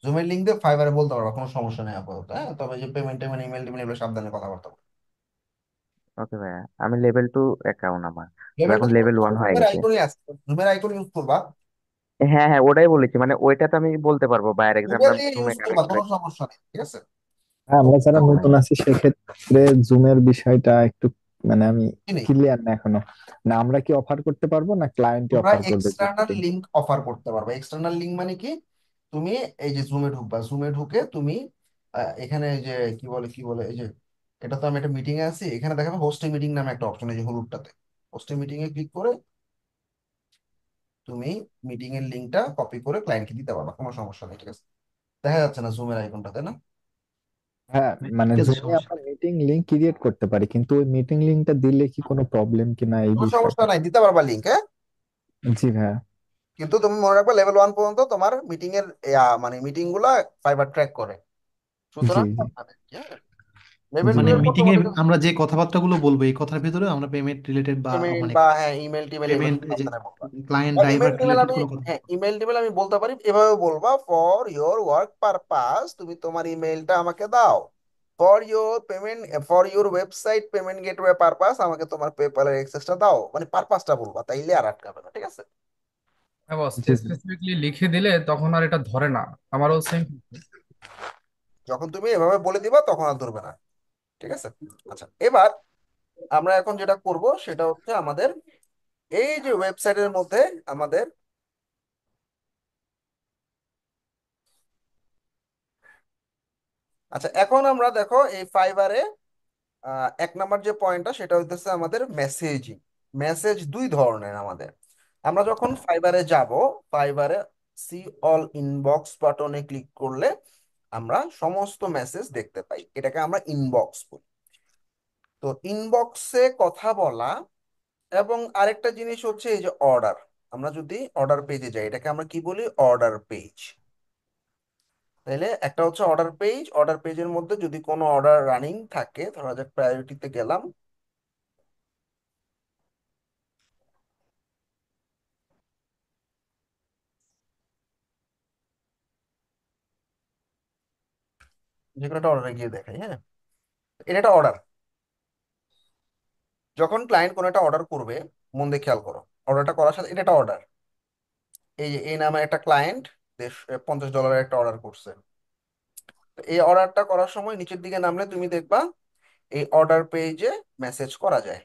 জুমের লিঙ্ক দিয়ে ফাইবারে বলতে পারবো, কোনো সমস্যা নেই আপাতত। হ্যাঁ, তবে যে পেমেন্ট টেমেন্ট, ইমেল টিমেল, এগুলো সাবধানে কথাবার্তা বলো। ওকে ভাইয়া, আমি লেভেল 2 অ্যাকাউন্ট আমার, তো লেভেল টু এখন লেভেল 1 হয়ে জুমের গেছে। আইকনই আছে, জুমের আইকন ইউজ করবা। হ্যাঁ হ্যাঁ, ওটাই বলেছি, মানে ওইটা তো আমি বলতে পারবো বায়ের জুমের এক্সাম্পল দিয়ে জুমে ইউজ করবা, কানেক্ট করে। কোনো সমস্যা নেই, ঠিক আছে? হ্যাঁ, আমরা যারা ওকে নতুন ভাইয়া। আছি সেক্ষেত্রে জুমের বিষয়টা একটু মানে আমি চিনি। ক্লিয়ার না এখনো। না আমরা কি অফার করতে পারবো না ক্লায়েন্টই তোমরা অফার করবে zoom external meeting? Link offer করতে পারবে। এক্সটার্নাল লিংক মানে কি? তুমি এই যে জুমে ঢুকবা, জুমে ঢুকে তুমি এখানে এই যে কি বলে এই যে, এটা তো আমি একটা মিটিং এ আছি, এখানে দেখাবে হোস্টিং মিটিং নামে একটা অপশন, এই যে হলুদটাতে হোস্টিং মিটিং এ ক্লিক করে তুমি মিটিং এর লিংকটা কপি করে ক্লায়েন্টকে দিতে পারবা, কোনো সমস্যা নেই, ঠিক আছে? দেখা যাচ্ছে না জুমের আইকনটা, তাই না? হ্যাঁ, মানে ঠিক আছে, জুমে সমস্যা আমরা নেই। মিটিং লিংক ক্রিয়েট করতে পারি, কিন্তু ওই মিটিং লিংকটা দিলে কি কোনো প্রবলেম কিনা এই কোনো সমস্যা বিষয়টা। নাই, দিতে পারবা লিংক, হ্যাঁ। জি ভাইয়া। কিন্তু তুমি মনে রাখবে লেভেল 1 পর্যন্ত তোমার মিটিং এর মানে মিটিং গুলা ফাইবার ট্র্যাক করে, জি সুতরাং জি লেভেল জি 2 মানে এর পর মিটিং এ তোমাদের আমরা যে কথাবার্তাগুলো বলবো এই কথার ভিতরে আমরা পেমেন্ট রিলেটেড বা পেমেন্ট মানে বা হ্যাঁ ইমেল টিমেল এগুলো পেমেন্ট, তুমি এই যে সাবধানে বলবা। ক্লায়েন্ট বা ড্রাইভার ইমেল টিমেল রিলেটেড আমি, কোনো কথা। হ্যাঁ ইমেল টিমেল আমি বলতে পারি এভাবে বলবা, ফর ইওর ওয়ার্ক পারপাস তুমি তোমার ইমেলটা আমাকে দাও, for your payment, for your website payment gateway purpose আমাকে তোমার পেপ্যালের অ্যাক্সেসটা দাও, মানে পারপাসটা বলবা, তাইলে আর আটকাবে না, ঠিক আছে? হ্যাঁ বস, জি জি স্পেসিফিকলি লিখে দিলে তখন আর এটা ধরে না। আমারও সেম। যখন তুমি এভাবে বলে দিবা তখন আর ধরবে না, ঠিক আছে? আচ্ছা, এবার আমরা এখন যেটা করব সেটা হচ্ছে আমাদের এই যে ওয়েবসাইটের মধ্যে আমাদের, আচ্ছা এখন আমরা দেখো এই ফাইবারে 1 নাম্বার যে পয়েন্টটা সেটা হইতেছে আমাদের মেসেজিং। মেসেজ দুই ধরনের আমাদের। আমরা যখন ফাইবারে যাব, ফাইবারে সি অল ইনবক্স বাটনে ক্লিক করলে আমরা সমস্ত মেসেজ দেখতে পাই, এটাকে আমরা ইনবক্স বলি। তো ইনবক্সে কথা বলা, এবং আরেকটা জিনিস হচ্ছে এই যে অর্ডার, আমরা যদি অর্ডার পেজে যাই এটাকে আমরা কি বলি? Order page. তাহলে একটা হচ্ছে অর্ডার পেজ, অর্ডার পেজের মধ্যে যদি কোনো অর্ডার রানিং থাকে, ধরা যাক প্রায়োরিটিতে গেলাম, যে কোনো একটা অর্ডারে গিয়ে দেখাই, হ্যাঁ এটা একটা অর্ডার। যখন ক্লায়েন্ট কোনো একটা অর্ডার করবে, মন দিয়ে খেয়াল করো, অর্ডারটা করার সাথে এটা একটা অর্ডার। এই যে এই নামে একটা ক্লায়েন্ট $50 একটা অর্ডার করছে। তো এই অর্ডারটা করার সময় নিচের দিকে নামলে তুমি দেখবা এই অর্ডার পেজে মেসেজ করা যায়।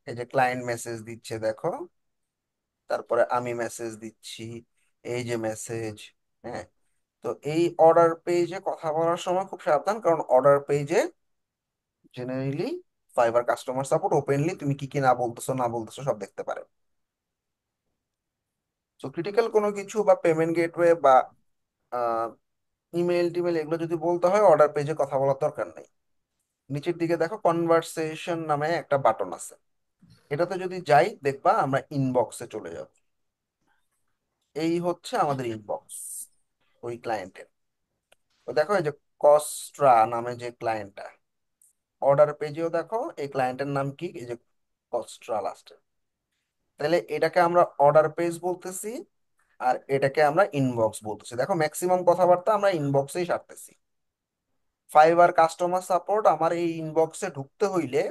এই যে ক্লায়েন্ট মেসেজ দিচ্ছে দেখো, তারপরে আমি মেসেজ দিচ্ছি, এই যে মেসেজ, হ্যাঁ। তো এই অর্ডার পেজে কথা বলার সময় খুব সাবধান, কারণ অর্ডার পেজে generally fibre customer support openly তুমি কি কি না বলতেছো না বলতেছো সব দেখতে পারে। সো ক্রিটিক্যাল কোনো কিছু বা পেমেন্ট গেটওয়ে বা ইমেল টিমেল এগুলো যদি বলতে হয় অর্ডার পেজে কথা বলার দরকার নেই। নিচের দিকে দেখো কনভারসেশন নামে একটা বাটন আছে, এটাতে যদি যাই দেখবা আমরা ইনবক্সে চলে যাব। এই হচ্ছে আমাদের ইনবক্স ওই ক্লায়েন্টের। তো দেখো এই যে কস্ট্রা নামে যে ক্লায়েন্টটা, অর্ডার পেজেও দেখো এই ক্লায়েন্টের নাম কি, এই যে কস্ট্রা লাস্টে। তাহলে এটাকে আমরা অর্ডার পেজ বলতেছি, আর এটাকে আমরা ইনবক্স বলতেছি। দেখো ম্যাক্সিমাম কথাবার্তা আমরা ইনবক্সেই সারতেছি। ফাইবার কাস্টমার সাপোর্ট আমার এই ইনবক্সে ঢুকতে হইলে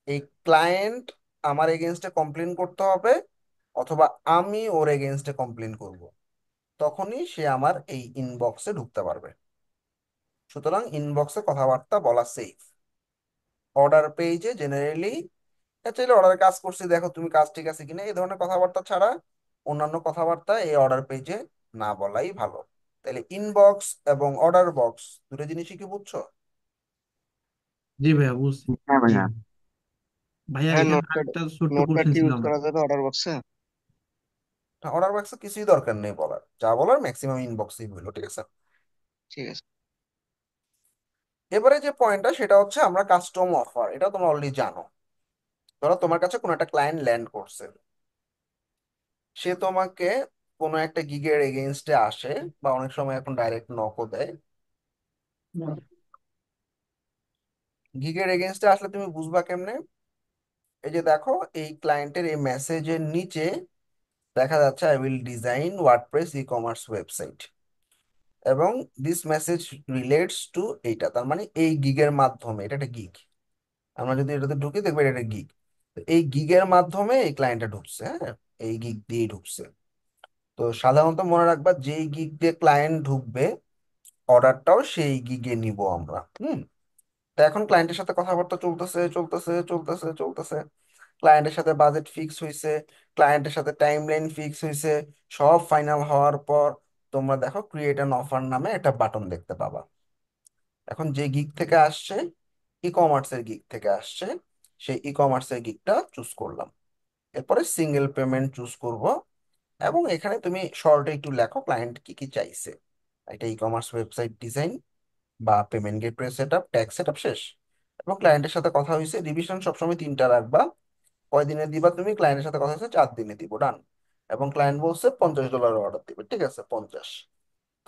এই ক্লায়েন্ট আমার এগেনস্টে কমপ্লেন করতে হবে, অথবা আমি ওর এগেনস্টে কমপ্লেন করব, তখনই সে আমার এই ইনবক্সে ঢুকতে পারবে। সুতরাং ইনবক্সে কথাবার্তা বলা সেফ। অর্ডার পেজে জেনারেলি চাইলে অর্ডার কাজ করছি দেখো তুমি কাজ ঠিক আছে কিনা এই ধরনের কথাবার্তা ছাড়া অন্যান্য কথাবার্তা এই অর্ডার পেজে না বলাই ভালো। তাহলে ইনবক্স এবং অর্ডার বক্স দুটো জিনিসই কি বুঝছো? জি ভাইয়া বুঝছি। হ্যাঁ জি ভাইয়া। ভাইয়া হ্যাঁ, এখানে নোটপ্যাড, আরেকটা ছোট্ট নোটপ্যাড কোশ্চেন কি ছিল ইউজ আমার। করা যাবে অর্ডার বক্সে? অর্ডার বাক্সে কিছুই দরকার নেই বলার, যা বলার ম্যাক্সিমাম ইনবক্সেই বললো, ঠিক আছে। ঠিক আছে। এবারে যে পয়েন্টটা সেটা হচ্ছে আমরা কাস্টম অফার, এটা তোমরা অলরেডি জানো। ধরো তোমার কাছে কোনো একটা ক্লায়েন্ট ল্যান্ড করছে, সে তোমাকে কোনো একটা গিগের এগেইনস্টে আসে, বা অনেক সময় এখন ডাইরেক্ট নকও দেয়। গিগের এগেইনস্টে আসলে তুমি বুঝবা কেমনে? এই যে দেখো, এই ক্লায়েন্টের এই মেসেজের নিচে দেখা যাচ্ছে I will design WordPress e commerce website, এবং দিস মেসেজ রিলেটস টু এইটা, তার মানে এই গিগের মাধ্যমে, এটা একটা গিগ, আমরা যদি এটাতে ঢুকি দেখবো এটা একটা গিগ। এই গিগের মাধ্যমে এই ক্লায়েন্টটা ঢুকছে, হ্যাঁ, এই গিগ দিয়ে ঢুকছে। তো সাধারণত মনে রাখবা, যেই গিগ দিয়ে ক্লায়েন্ট ঢুকবে অর্ডারটাও সেই গিগে নিব আমরা। তো এখন ক্লায়েন্টের সাথে কথাবার্তা চলতেছে চলতেছে চলতেছে চলতেছে, ক্লায়েন্টের সাথে বাজেট ফিক্স হয়েছে, ক্লায়েন্টের সাথে টাইমলাইন ফিক্স হয়েছে, সব ফাইনাল হওয়ার পর তোমরা দেখো ক্রিয়েট অ্যান অফার নামে একটা বাটন দেখতে পাবা। এখন যে গিগ থেকে আসছে, ই কমার্সের গিগ থেকে আসছে, সেই ই কমার্সের গিগটা চুজ করলাম। এরপরে সিঙ্গেল পেমেন্ট চুজ করব, এবং এখানে তুমি শর্টে একটু লেখো ক্লায়েন্ট কি কি চাইছে। একটা ই কমার্স ওয়েবসাইট ডিজাইন, বা payment gateway set up, tax set up শেষ। এবং ক্লায়েন্টের সাথে কথা হয়েছে, রিভিশন সবসময় 3টা রাখবা। কয়দিনে দিবা তুমি? ক্লায়েন্টের সাথে কথা হয়েছে 4 দিনে দিব, ডান। এবং ক্লায়েন্ট বলছে $50 অর্ডার দিবে, ঠিক আছে, 50।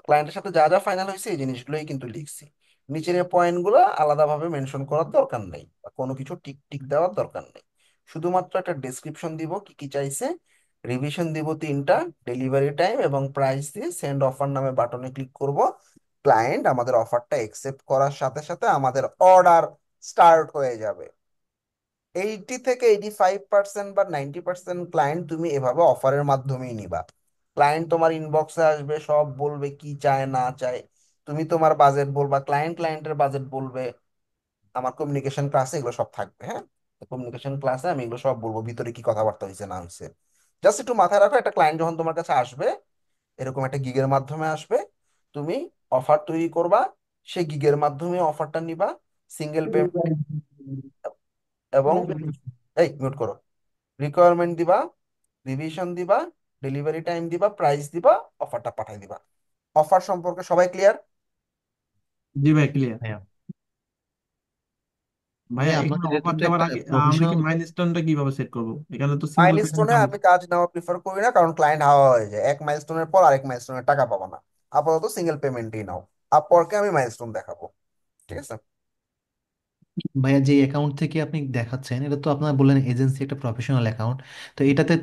ক্লায়েন্টের সাথে যা যা ফাইনাল হয়েছে এই জিনিসগুলোই কিন্তু লিখছি। নিচের এই পয়েন্টগুলো আলাদাভাবে মেনশন করার দরকার নেই, বা কোনো কিছু টিক টিক দেওয়ার দরকার নেই। শুধুমাত্র একটা ডেসক্রিপশন দিব কি কি চাইছে, রিভিশন দিব 3টা, ডেলিভারি টাইম এবং প্রাইস দিয়ে সেন্ড অফার নামে বাটনে ক্লিক করব। ক্লায়েন্ট আমাদের অফারটা একসেপ্ট করার সাথে সাথে আমাদের অর্ডার স্টার্ট হয়ে যাবে। 80 থেকে 85% বা 90% ক্লায়েন্ট তুমি এভাবে অফারের মাধ্যমেই নিবা। ক্লায়েন্ট তোমার ইনবক্সে আসবে, সব বলবে কি চায় না চায়, তুমি তোমার বাজেট বলবা, ক্লায়েন্ট ক্লায়েন্টের বাজেট বলবে। আমার কমিউনিকেশন ক্লাসে এগুলো সব থাকবে, হ্যাঁ। কমিউনিকেশন ক্লাসে আমি এগুলো সব বলবো, ভিতরে কি কথাবার্তা হয়েছে না হয়েছে। জাস্ট একটু মাথায় রাখো, একটা ক্লায়েন্ট যখন তোমার কাছে আসবে, এরকম একটা গিগের মাধ্যমে আসবে, তুমি অফার তৈরি করবা, সেই গিগের মাধ্যমে অফারটা নিবা, সিঙ্গেল পেমেন্ট, এবং এই মিউট করো, রিকোয়ারমেন্ট দিবা, রিভিশন দিবা, ডেলিভারি টাইম দিবা, প্রাইস দিবা, অফারটা পাঠাই দিবা। অফার সম্পর্কে সবাই ক্লিয়ার? জি ভাই ক্লিয়ার। ভাইয়া ভাইয়া ভাইয়া এখানে আপনাকে যেহেতু অফার এটা দেওয়ার একটা আগে আমরা কি প্রফেশনাল, মাইলস্টোনটা কিভাবে সেট করব? এখানে তো সিঙ্গেল পেমেন্ট মাইলস্টোনে আমি। আমি কাজ নেওয়া প্রিফার করি না, কারণ ক্লায়েন্ট হাওয়া হয়ে যায়, এক মাইলস্টোনের পর আরেক মাইলস্টোনের টাকা পাবো না। আপাতত সিঙ্গেল পেমেন্টই নাও, আপরকে আমি মাইলস্টোন দেখাবো, ঠিক আছে। ভাইয়া যে অ্যাকাউন্ট থেকে আপনি দেখাচ্ছেন এটা তো আপনার বললেন এজেন্সি একটা প্রফেশনাল অ্যাকাউন্ট, তো এটাতে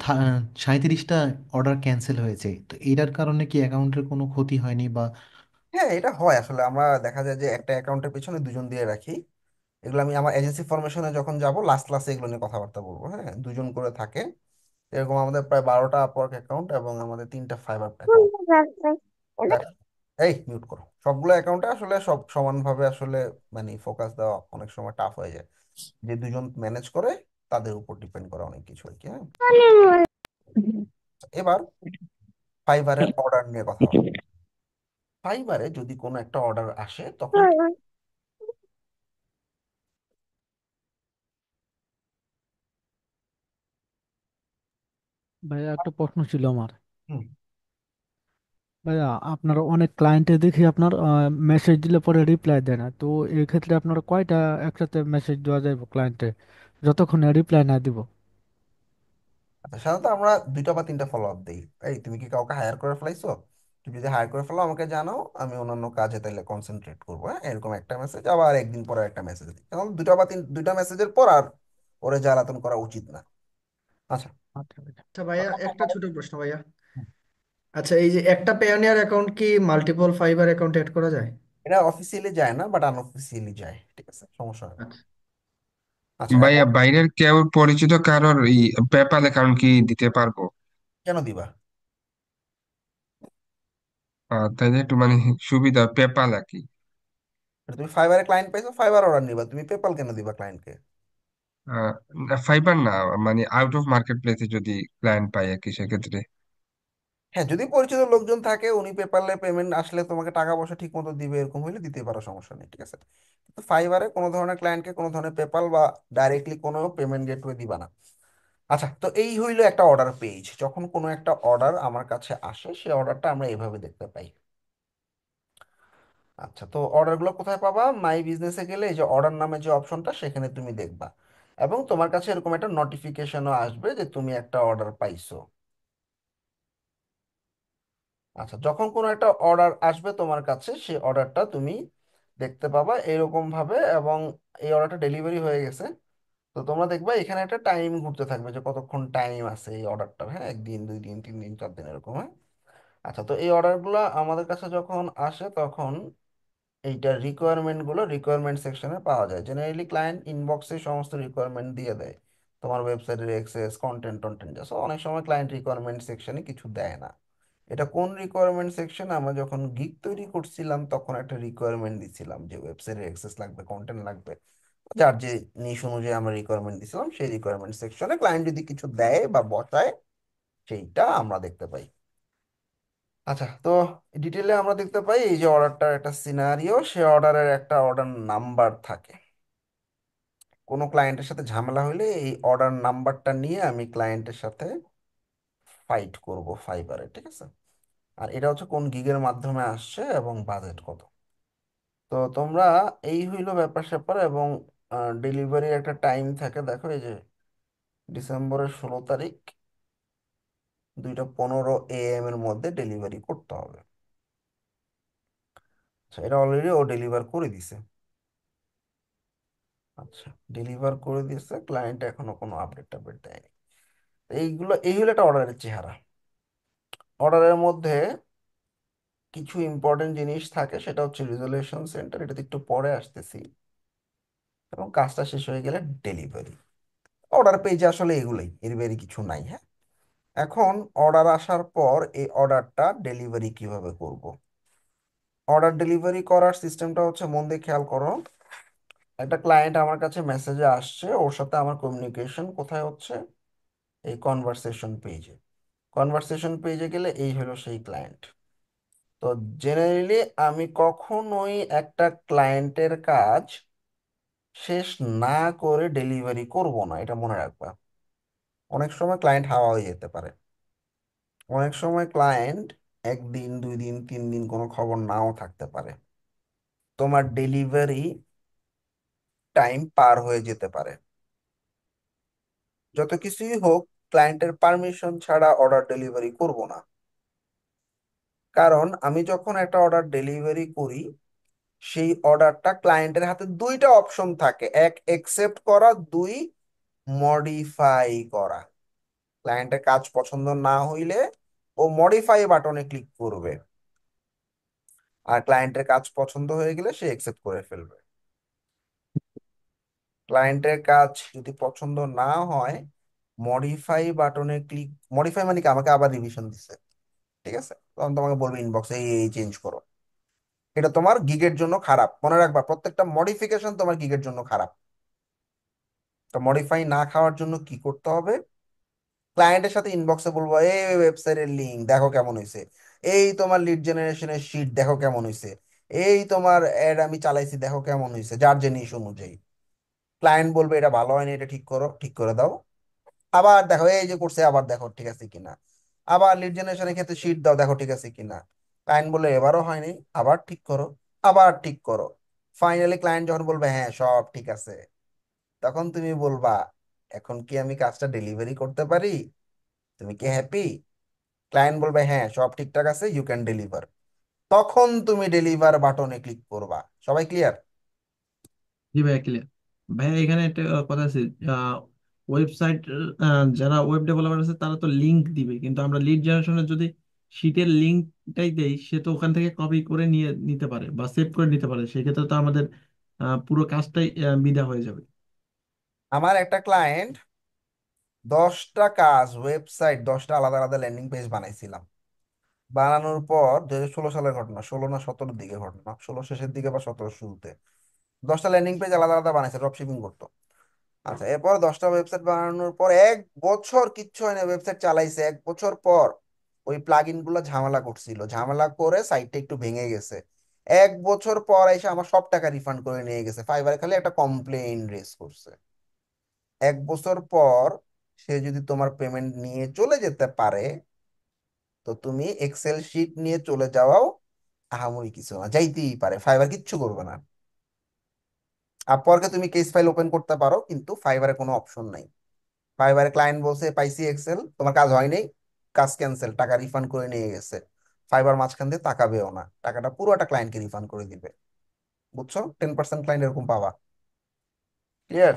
37টা অর্ডার ক্যান্সেল হয়েছে, তো এটার কারণে কি অ্যাকাউন্টের কোনো ক্ষতি হয়নি বা? হ্যাঁ, এটা হয় আসলে, আমরা দেখা যায় যে একটা অ্যাকাউন্টের পিছনে দুজন দিয়ে রাখি। এগুলো আমি আমার এজেন্সি ফরমেশনে যখন যাব লাস্ট ক্লাসে এগুলো নিয়ে কথাবার্তা বলবো, হ্যাঁ, দুজন করে থাকে। এরকম আমাদের প্রায় 12টা আপওয়ার্ক অ্যাকাউন্ট এবং আমাদের 3টা ফাইবার অ্যাকাউন্ট। এই মিউট করো। সবগুলো অ্যাকাউন্টে আসলে সব সমানভাবে আসলে মানে ফোকাস দেওয়া অনেক সময় টাফ হয়ে যায়, যে দুজন ম্যানেজ করে তাদের উপর ডিপেন্ড করে অনেক কিছু আর কি, হ্যাঁ। এবার ফাইবারের অর্ডার নিয়ে কথা বলি। ফাইবারে যদি কোনো একটা অর্ডার আসে তখন ভাইয়া একটা প্রশ্ন ছিল আমার। হুম, ভাইয়া আপনার অনেক ক্লায়েন্টে দেখি আপনার মেসেজ দিলে পরে রিপ্লাই দেয় না, তো এই ক্ষেত্রে আপনার কয়টা একসাথে মেসেজ দেওয়া যাবে ক্লায়েন্টে যতক্ষণ রিপ্লাই না দিব? আচ্ছা, সাধারণত আমরা 2টা বা 3টা ফলো আপ দিই। এই তুমি কি কাউকে হায়ার করে ফেলাইছো? তুমি যদি হায়ার করে ফেলো আমাকে জানাও, আমি অন্যান্য কাজে তাইলে কনসেন্ট্রেট করবো, হ্যাঁ। এরকম একটা মেসেজ, আবার একদিন পরে একটা মেসেজ দিই, কারণ 2টা মেসেজের পর আর ওরে জ্বালাতন করা উচিত না। আচ্ছা। আচ্ছা ভাইয়া। আচ্ছা ভাইয়া, একটা ছোট প্রশ্ন ভাইয়া। আচ্ছা, এই যে একটা পেওনিয়ার অ্যাকাউন্ট কি মাল্টিপল ফাইবার অ্যাকাউন্ট এড করা যায়? এটা অফিসিয়ালি যায় না, বাট আনঅফিসিয়ালি যায়, ঠিক আছে, সমস্যা হয় না। আচ্ছা। আচ্ছা, ভাইয়া এখন বাইরের কেউ পরিচিত কারোর পেপ্যাল অ্যাকাউন্ট কি দিতে পারবো? কেন দিবা? তাইলে একটু মানে সুবিধা পেপ্যাল আর কি। এটা তুমি ফাইবারে ক্লায়েন্ট পাইছো, ফাইবার অর্ডার নিবা, তুমি পেপাল কেন দিবা ক্লায়েন্টকে? ফাইবার না, মানে আউট অফ মার্কেট প্লেসে যদি ক্লায়েন্ট পাই আর কি সেক্ষেত্রে। হ্যাঁ, যদি পরিচিত লোকজন থাকে, উনি পেপারলে পেমেন্ট আসলে তোমাকে টাকা পয়সা ঠিক মতো দিবে, এরকম হলে দিতে পারো, সমস্যা নেই, ঠিক আছে। কিন্তু ফাইবারে কোনো ধরনের ক্লায়েন্টকে কোনো ধরনের পেপাল বা ডাইরেক্টলি কোনো পেমেন্ট গেটওয়ে দিবা না। আচ্ছা, তো এই হইলো একটা অর্ডার পেজ। যখন কোনো একটা অর্ডার আমার কাছে আসে, সেই অর্ডারটা আমরা এভাবে দেখতে পাই। আচ্ছা, তো অর্ডারগুলো কোথায় পাবা? মাই বিজনেসে গেলে এই যে অর্ডার নামে যে অপশনটা, সেখানে তুমি দেখবা, এবং তোমার কাছে এরকম একটা নোটিফিকেশনও আসবে যে তুমি একটা অর্ডার পাইছো। আচ্ছা, যখন কোনো একটা অর্ডার আসবে তোমার কাছে, সেই অর্ডারটা তুমি দেখতে পাবা এরকম ভাবে, এবং এই অর্ডারটা ডেলিভারি হয়ে গেছে। তো তোমরা দেখবা এখানে একটা টাইম ঘুরতে থাকবে যে কতক্ষণ টাইম আছে এই অর্ডারটার, হ্যাঁ, 1 দিন, 2 দিন, 3 দিন, 4 দিন, এরকম, হ্যাঁ। আচ্ছা, তো এই অর্ডারগুলো আমাদের কাছে যখন আসে, তখন এইটার রিকোয়ারমেন্ট সেকশনে পাওয়া যায়। জেনারেলি ক্লায়েন্ট ইনবক্সে সমস্ত রিকোয়ারমেন্ট দিয়ে দেয়, তোমার ওয়েবসাইটের অ্যাক্সেস, কন্টেন্ট টন্টেন্ট যা, অনেক সময় ক্লায়েন্ট রিকোয়ারমেন্ট সেকশনে কিছু দেয় না। এটা কোন রিকোয়ারমেন্ট সেকশন? আমরা যখন গিগ তৈরি করছিলাম, তখন একটা রিকোয়ারমেন্ট দিছিলাম যে ওয়েবসাইটের অ্যাক্সেস লাগবে, কন্টেন্ট লাগবে, যার যে নিশ অনুযায়ী আমরা রিকোয়ারমেন্ট দিছিলাম, সেই রিকোয়ারমেন্ট সেকশনে ক্লায়েন্ট যদি কিছু দেয় বা বসায়, সেইটা আমরা দেখতে পাই। আচ্ছা, তো ডিটেলে আমরা দেখতে পাই এই যে অর্ডারটার একটা সিনারিও, সে অর্ডারের একটা অর্ডার নাম্বার থাকে। কোনো ক্লায়েন্টের সাথে ঝামেলা হলে এই অর্ডার নাম্বারটা নিয়ে আমি ক্লায়েন্টের সাথে ফাইট করব ফাইবারে, ঠিক আছে। আর এটা হচ্ছে কোন গিগের মাধ্যমে আসছে এবং বাজেট কত। তো তোমরা, এই হইলো ব্যাপার স্যাপার, এবং ডেলিভারির একটা টাইম থাকে, দেখো এই যে ডিসেম্বরের 16 তারিখ 2:15 AM এর মধ্যে ডেলিভারি করতে হবে। আচ্ছা, এটা অলরেডি ও ডেলিভার করে দিছে। আচ্ছা, ডেলিভার করে দিয়েছে, ক্লায়েন্ট এখনো কোনো আপডেট টাপডেট দেয়নি। তো এই হলো একটা অর্ডারের চেহারা। অর্ডারের মধ্যে কিছু ইম্পর্টেন্ট জিনিস থাকে, সেটা হচ্ছে রিজলিউশন সেন্টার, এটাতে একটু পরে আসতেছি, এবং কাজটা শেষ হয়ে গেলে ডেলিভারি। অর্ডার পেজে আসলে এগুলোই, এর বাইরে কিছু নাই, হ্যাঁ। এখন অর্ডার আসার পর এই অর্ডারটা ডেলিভারি কিভাবে করব? অর্ডার ডেলিভারি করার সিস্টেমটা হচ্ছে, মন দিয়ে খেয়াল করো। একটা ক্লায়েন্ট আমার কাছে মেসেজে আসছে, ওর সাথে আমার কমিউনিকেশন কোথায় হচ্ছে? এই কনভারসেশন পেজে। কনভারসেশন পেজে গেলে এই হলো সেই ক্লায়েন্ট। তো জেনারেলি আমি কখনোই একটা ক্লায়েন্টের কাজ শেষ না করে ডেলিভারি করব না, এটা মনে রাখবা। অনেক সময় ক্লায়েন্ট হাওয়া হয়ে যেতে পারে, অনেক সময় ক্লায়েন্ট 1 দিন, 2 দিন, 3 দিন কোনো খবর নাও থাকতে পারে, তোমার ডেলিভারি টাইম পার হয়ে যেতে পারে। যত কিছুই হোক, ক্লায়েন্টের পারমিশন ছাড়া অর্ডার ডেলিভারি করব না। কারণ আমি যখন একটা অর্ডার ডেলিভারি করি, সেই অর্ডারটা ক্লায়েন্টের হাতে দুইটা অপশন থাকে, এক একসেপ্ট করা, দুই মডিফাই করা। ক্লায়েন্টের কাজ পছন্দ না হইলে ও মডিফাই বাটনে ক্লিক করবে, আর ক্লায়েন্টের কাজ পছন্দ হয়ে গেলে সে একসেপ্ট করে ফেলবে। ক্লায়েন্টের কাজ যদি পছন্দ না হয়, মডিফাই বাটনে ক্লিক, মডিফাই মানে কি, আমাকে আবার রিভিশন দিচ্ছে, ঠিক আছে, তখন তোমাকে বলবে ইনবক্সে এই চেঞ্জ করো। এটা তোমার গিগের জন্য খারাপ, মনে রাখবা, প্রত্যেকটা মডিফিকেশন তোমার গিগের জন্য খারাপ। তো মডিফাই না খাওয়ার জন্য কি করতে হবে? ক্লায়েন্টের সাথে ইনবক্সে বলবো, এই ওয়েবসাইটের লিঙ্ক দেখো কেমন হয়েছে, এই তোমার লিড জেনারেশনের শিট দেখো কেমন হয়েছে, এই তোমার অ্যাড আমি চালাইছি দেখো কেমন হয়েছে, যার জিনিস অনুযায়ী। ক্লায়েন্ট বলবে এটা ভালো হয়নি, এটা ঠিক করো, ঠিক করে দাও। আবার দেখো এই যে করছে, আবার দেখো ঠিক আছে কিনা। আবার লিড জেনারেশনের ক্ষেত্রে শিট দাও, দেখো ঠিক আছে কিনা। ক্লায়েন্ট বলে এবারও হয়নি, আবার ঠিক করো, আবার ঠিক করো। ফাইনালি ক্লায়েন্ট যখন বলবে হ্যাঁ সব ঠিক আছে, তখন তুমি বলবা, এখন কি আমি কাজটা ডেলিভারি করতে পারি? তুমি কি হ্যাপি? ক্লায়েন্ট বলবে হ্যাঁ সব ঠিকঠাক আছে, ইউ ক্যান ডেলিভার। তখন তুমি ডেলিভার বাটনে ক্লিক করবা। সবাই ক্লিয়ার? জি ভাইয়া, ক্লিয়ার। ভাইয়া এখানে একটা কথা আছে, ওয়েবসাইট, যারা ওয়েব ডেভেলপার আছে তারা তো লিংক দিবে, কিন্তু আমরা লিড জেনারেশনের যদি শিটের লিংকটাই দেই, সে তো ওখান থেকে কপি করে নিয়ে নিতে পারে বা সেভ করে নিতে পারে, সেক্ষেত্রে তো আমাদের পুরো কাজটাই বিধা হয়ে যাবে। আমার একটা ক্লায়েন্ট 10টা আলাদা আলাদা ল্যান্ডিং পেজ বানাইছিলাম। বানানোর পর 2016 সালের ঘটনা, 16 না 17-এর দিকে ঘটনা, 16 শেষের দিকে বা 17 শুরুতে, 10টা ল্যান্ডিং পেজ আলাদা আলাদা বানাইছে, ড্রপ শিপিং করতো। আচ্ছা, এরপর 10টা ওয়েবসাইট বানানোর পর 1 বছর কিচ্ছু হয় না, ওয়েবসাইট চালাইছে 1 বছর পর ওই প্লাগ ইন গুলো ঝামেলা করছিল, ঝামেলা করে সাইটটা একটু ভেঙে গেছে। 1 বছর পর এসে আমার সব টাকা রিফান্ড করে নিয়ে গেছে, ফাইবারে খালি একটা কমপ্লেইন রেজ করছে। 1 বছর পর সে যদি তোমার পেমেন্ট নিয়ে চলে যেতে পারে, তো তুমি এক্সেল শিট নিয়ে চলে যাওয়াও আহামরি কিছু না, যাইতেই পারে, ফাইবার কিচ্ছু করবে না। আপওয়ার্কে তুমি কেস ফাইল ওপেন করতে পারো, কিন্তু ফাইবারে কোনো অপশন নাই। ফাইবারে ক্লায়েন্ট বলছে পাইছি এক্সেল, তোমার কাজ হয় নাই, কাজ ক্যান্সেল, টাকা রিফান্ড করে নিয়ে গেছে। ফাইবার মাঝখান দিয়ে তাকাবেও না, টাকাটা পুরোটা ক্লায়েন্টকে রিফান্ড করে দিবে। বুঝছো? 10% ক্লায়েন্ট এরকম পাবা। ক্লিয়ার?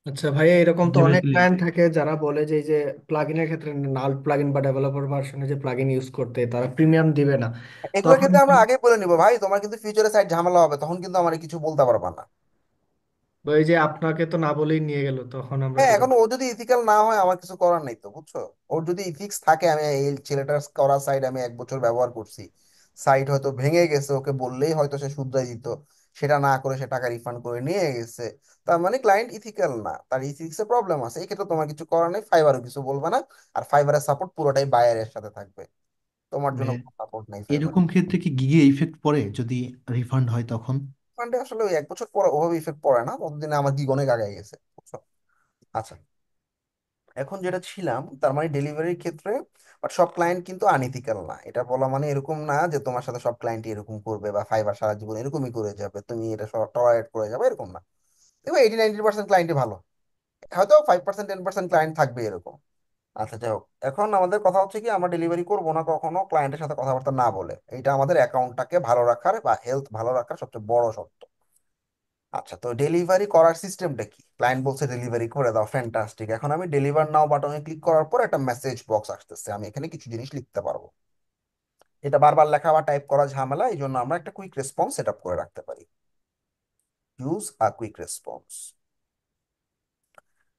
আচ্ছা ভাইয়া, এরকম তো জি ভাই অনেক ক্লিয়ার। ক্লায়েন্ট থাকে যারা বলে যে এই যে প্লাগইনের ক্ষেত্রে নাল প্লাগইন বা ডেভেলপার ভার্সনে যে প্লাগইন ইউজ করতে তারা প্রিমিয়াম দিবে না। এগুলোর তখন ক্ষেত্রে কি আমরা আগে বলে নিবো ভাই, তোমার কিন্তু ফিউচারে সাইড ঝামেলা হবে, তখন কিন্তু আমার কিছু বলতে পারবা না। ওই যে আপনাকে তো না বলেই নিয়ে গেল, তখন আমরা হ্যাঁ, কি এখন করবো? ও যদি ইথিক্যাল না হয় আমার কিছু করার নেই তো, বুঝছো? ওর যদি ইথিক্স থাকে, আমি এই ছেলেটার করা সাইড আমি 1 বছর ব্যবহার করছি, সাইট হয়তো ভেঙে গেছে, ওকে বললেই হয়তো সে শুধরাই দিত, সেটা না করে সে টাকা রিফান্ড করে নিয়ে গেছে, তার মানে ক্লায়েন্ট ইথিক্যাল না, তার ইথিক্সে প্রবলেম আছে। এই ক্ষেত্রে তোমার কিছু করার নেই, ফাইবারও কিছু বলবে না। আর ফাইবারের সাপোর্ট পুরোটাই বায়ারের সাথে থাকবে, তোমার জন্য ভাইয়া কোনো সাপোর্ট নাই ফাইবার। এরকম ক্ষেত্রে কি গিগে ইফেক্ট পড়ে যদি রিফান্ড হয় তখন? ফান্ডে আসলে ওই 1 বছর পর ওভাবে ইফেক্ট পড়ে না, ততদিনে আমার গিগ অনেক আগায় গেছে, বুঝছো? আচ্ছা, এখন যেটা ছিলাম, তার মানে ডেলিভারির ক্ষেত্রে, বাট সব ক্লায়েন্ট কিন্তু আনইথিক্যাল না, এটা বলা মানে এরকম না যে তোমার সাথে সব ক্লায়েন্টই এরকম করবে বা ফাইবার সারা জীবন এরকমই করে যাবে, তুমি এটা সব টলারেট করে যাবে, এরকম না। দেখো 80-90% ক্লায়েন্টই ভালো, হয়তো 5%-10% ক্লায়েন্ট থাকবে এরকম। আচ্ছা, যাই হোক, এখন আমাদের কথা হচ্ছে কি, আমরা ডেলিভারি করবো না কখনো ক্লায়েন্টের সাথে কথাবার্তা না বলে, এটা আমাদের অ্যাকাউন্টটাকে ভালো রাখার বা হেলথ ভালো রাখার সবচেয়ে বড় শর্ত। আচ্ছা, তো ডেলিভারি করার সিস্টেমটা কি? ক্লায়েন্ট বলছে ডেলিভারি করে দাও, ফ্যান্টাস্টিক। এখন আমি ডেলিভার নাও বাটনে ক্লিক করার পর একটা মেসেজ বক্স আসতেছে, আমি এখানে কিছু জিনিস লিখতে পারবো। এটা বারবার লেখা বা টাইপ করা ঝামেলা, এই জন্য আমরা একটা কুইক রেসপন্স সেট আপ করে রাখতে পারি। ইউজ আ কুইক রেসপন্স।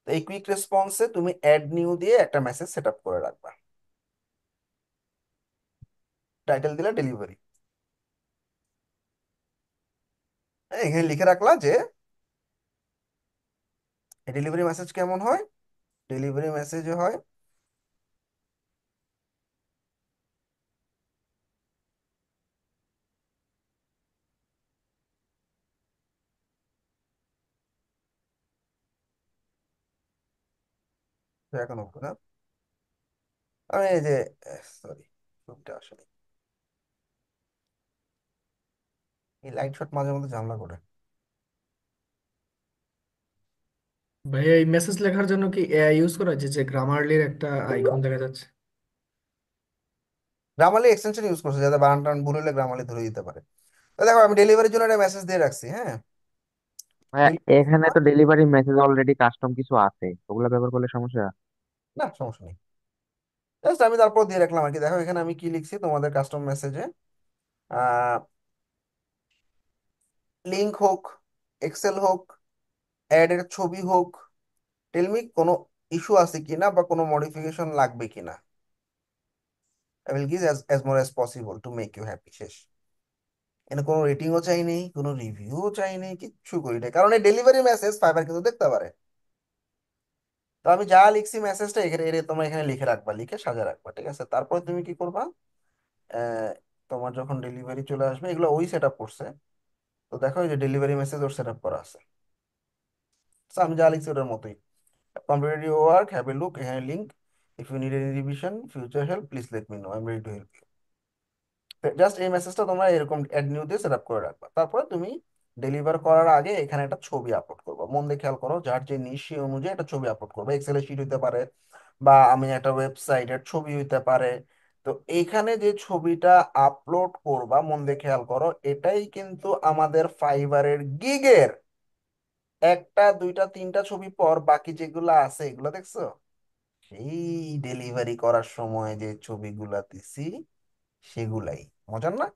তো এই কুইক রেসপন্সে তুমি অ্যাড নিউ দিয়ে একটা মেসেজ সেট আপ করে রাখবা। টাইটেল দিলা ডেলিভারি, এখানে লিখে রাখলা যে ডেলিভারি মেসেজ কেমন হয়। ডেলিভারি মেসেজে হয়, এখন হবে না, আমি এই যে, সরি, আসলে এই লাইট শট মাঝে মধ্যে ঝামেলা করে। ভাইয়া এই মেসেজ লেখার জন্য কি এআই ইউজ করা হয়েছে? যে গ্রামারলির একটা আইকন দেখা যাচ্ছে। গ্রামালি এক্সটেনশন ইউজ করছে যাতে বানান টান ভুল হলে গ্রামালি ধরে দিতে পারে। তো দেখো, আমি ডেলিভারির জন্য একটা মেসেজ দিয়ে রাখছি, হ্যাঁ। ভাইয়া Delivery এখানে সময়- তো ডেলিভারি মেসেজ অলরেডি কাস্টম কিছু আছে, ওগুলো ব্যবহার করলে সমস্যা? না, সমস্যা নেই, জাস্ট আমি তারপর দিয়ে রাখলাম আর কি। দেখো এখানে আমি কি লিখছি তোমাদের কাস্টম মেসেজে, লিংক হোক, এক্সেল হোক, অ্যাড এর ছবি হোক, টেলমি কোনো ইস্যু আছে কিনা বা কোনো মডিফিকেশন লাগবে কিনা। I will give as more as possible to make you happy, শেষ। এখানে কোনো রেটিংও চাই নেই, কোনো রিভিউও চাই নেই, কিচ্ছু করি না, কারণ এই ডেলিভারি মেসেজ ফাইবার কিন্তু দেখতে পারে। তো আমি যা লিখছি মেসেজটা এখানে তোমার এখানে লিখে রাখবা, লিখে সাজা রাখবা, ঠিক আছে? তারপর তুমি কি করবা, আহ, তোমার যখন ডেলিভারি চলে আসবে, এগুলো ওই সেট আপ করছে, তো দেখো এই যে ডেলিভারি মেসেজ ওর সেট আপ করা আছে। So, আমি যা লিখছি ওটার মতোই, completed your work, have a look, এখানে link, if you need any revision future help please let me know, I am ready to help. Just এই মেসেজটা তোমরা এরকম অ্যাড নিউ দিয়ে সেট আপ করে রাখবা। তারপরে তুমি ডেলিভার করার আগে এখানে একটা ছবি আপলোড করবো, মন দিয়ে খেয়াল করো, যার যে নিশ সেই অনুযায়ী একটা ছবি আপলোড করবো, এক্সেল শিট হইতে পারে বা আমি একটা ওয়েবসাইটের ছবি হইতে পারে। তো এইখানে যে ছবিটা আপলোড করবা, মন দিয়ে খেয়াল করো, এটাই কিন্তু আমাদের ফাইবারের গিগের একটা দুইটা তিনটা ছবি পর বাকি যেগুলো আছে এগুলো দেখছো, সেই ডেলিভারি করার সময় যে ছবিগুলা দিছি সেগুলাই। মজার না?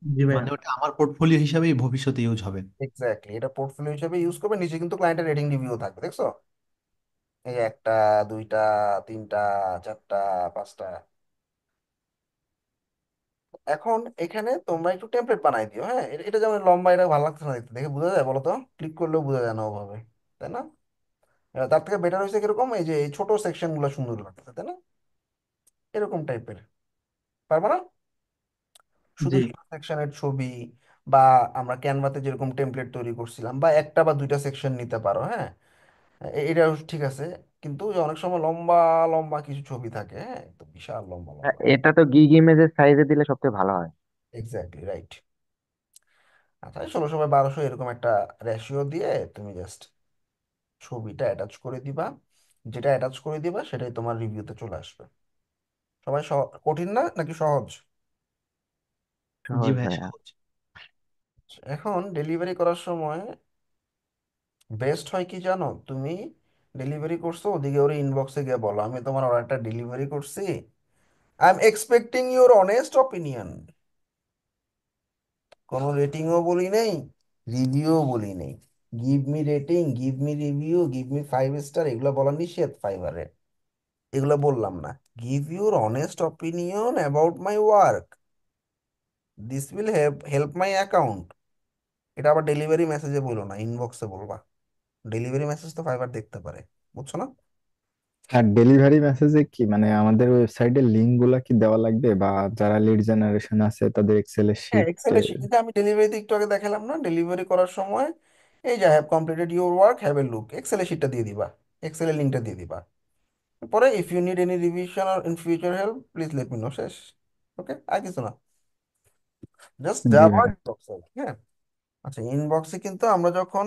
জি ভাইয়া। মানে ওটা আমার পোর্টফোলিও হিসাবেই ভবিষ্যতে ইউজ হবে। এক্স্যাক্টলি, এটা পোর্টফোলিও হিসেবে ইউজ করবে, নিচে কিন্তু ক্লায়েন্টের রেটিং রিভিউ থাকবে, দেখছো? এই যে একটা, দুইটা, তিনটা, চারটা, পাঁচটা। এখন এখানে তোমরা একটু টেমপ্লেট বানাই দিও, হ্যাঁ। এটা যেমন লম্বা, এটা ভালো লাগছে না দেখতে, দেখে বোঝা যায় বলো তো? ক্লিক করলেও বোঝা যায় না ওভাবে, তাই না? তার থেকে বেটার হয়েছে কিরকম, এই যে এই ছোট সেকশন গুলো সুন্দর লাগছে, তাই না? এরকম টাইপের পারবো না? শুধু জি। শুধু সেকশনের ছবি, বা আমরা ক্যানভাতে যেরকম টেমপ্লেট তৈরি করছিলাম, বা একটা বা দুইটা সেকশন নিতে পারো, হ্যাঁ। এটা ঠিক আছে, কিন্তু ওই অনেক সময় লম্বা লম্বা কিছু ছবি থাকে, হ্যাঁ, তো বিশাল লম্বা লম্বা। এটা তো গিগ ইমেজের সাইজে দিলে সবচেয়ে ভালো হয়। Exactly right. আচ্ছা, 1600 বাই 1200 এরকম একটা রেশিও দিয়ে তুমি জাস্ট ছবিটা অ্যাটাচ করে দিবা। যেটা অ্যাটাচ করে দিবা সেটাই তোমার রিভিউতে চলে আসবে। সবাই কঠিন না নাকি সহজ? জি সহজ ভাইয়া, ভাইয়া। সহজ। এখন ডেলিভারি করার সময় বেস্ট হয় কি জানো? তুমি ডেলিভারি করছো, ওদিকে ওর ইনবক্সে গিয়ে বলো, আমি তোমার অর্ডারটা ডেলিভারি করছি, I am expecting your honest opinion. কোনো রেটিংও বলি নেই, রিভিউও বলি নেই। Give me rating, give me review, give me 5 star, এগুলো বলা নিষেধ ফাইবারে। এগুলো বললাম না। Give your honest opinion about my work, this will help help my account. এটা আবার ডেলিভারি মেসেজে বলো না, ইনবক্সে বলবা। ডেলিভারি মেসেজ তো ফাইবার দেখতে পারে, বুঝছো না? আর ডেলিভারি মেসেজে কি মানে আমাদের ওয়েবসাইটের লিংক গুলা কি দেওয়া লাগবে, বা যারা লিড জেনারেশন আছে তাদের এক্সেলের হ্যাঁ, শিট? এক্সেলের শিট, যেটা আমি ডেলিভারিতে একটু আগে দেখালাম না, ডেলিভারি করার সময় এই যে have completed your work, have a look, এক্সেলের শিটটা দিয়ে দিবা, এক্সেলের লিঙ্কটা দিয়ে দিবা। পরে if you need any revision or in future help please let me know, শেষ। ওকে, আর কিছু না, জাস্ট জি যাবা ভাইয়া। ইনবক্সে। হ্যাঁ। আচ্ছা, ইনবক্সে কিন্তু আমরা যখন,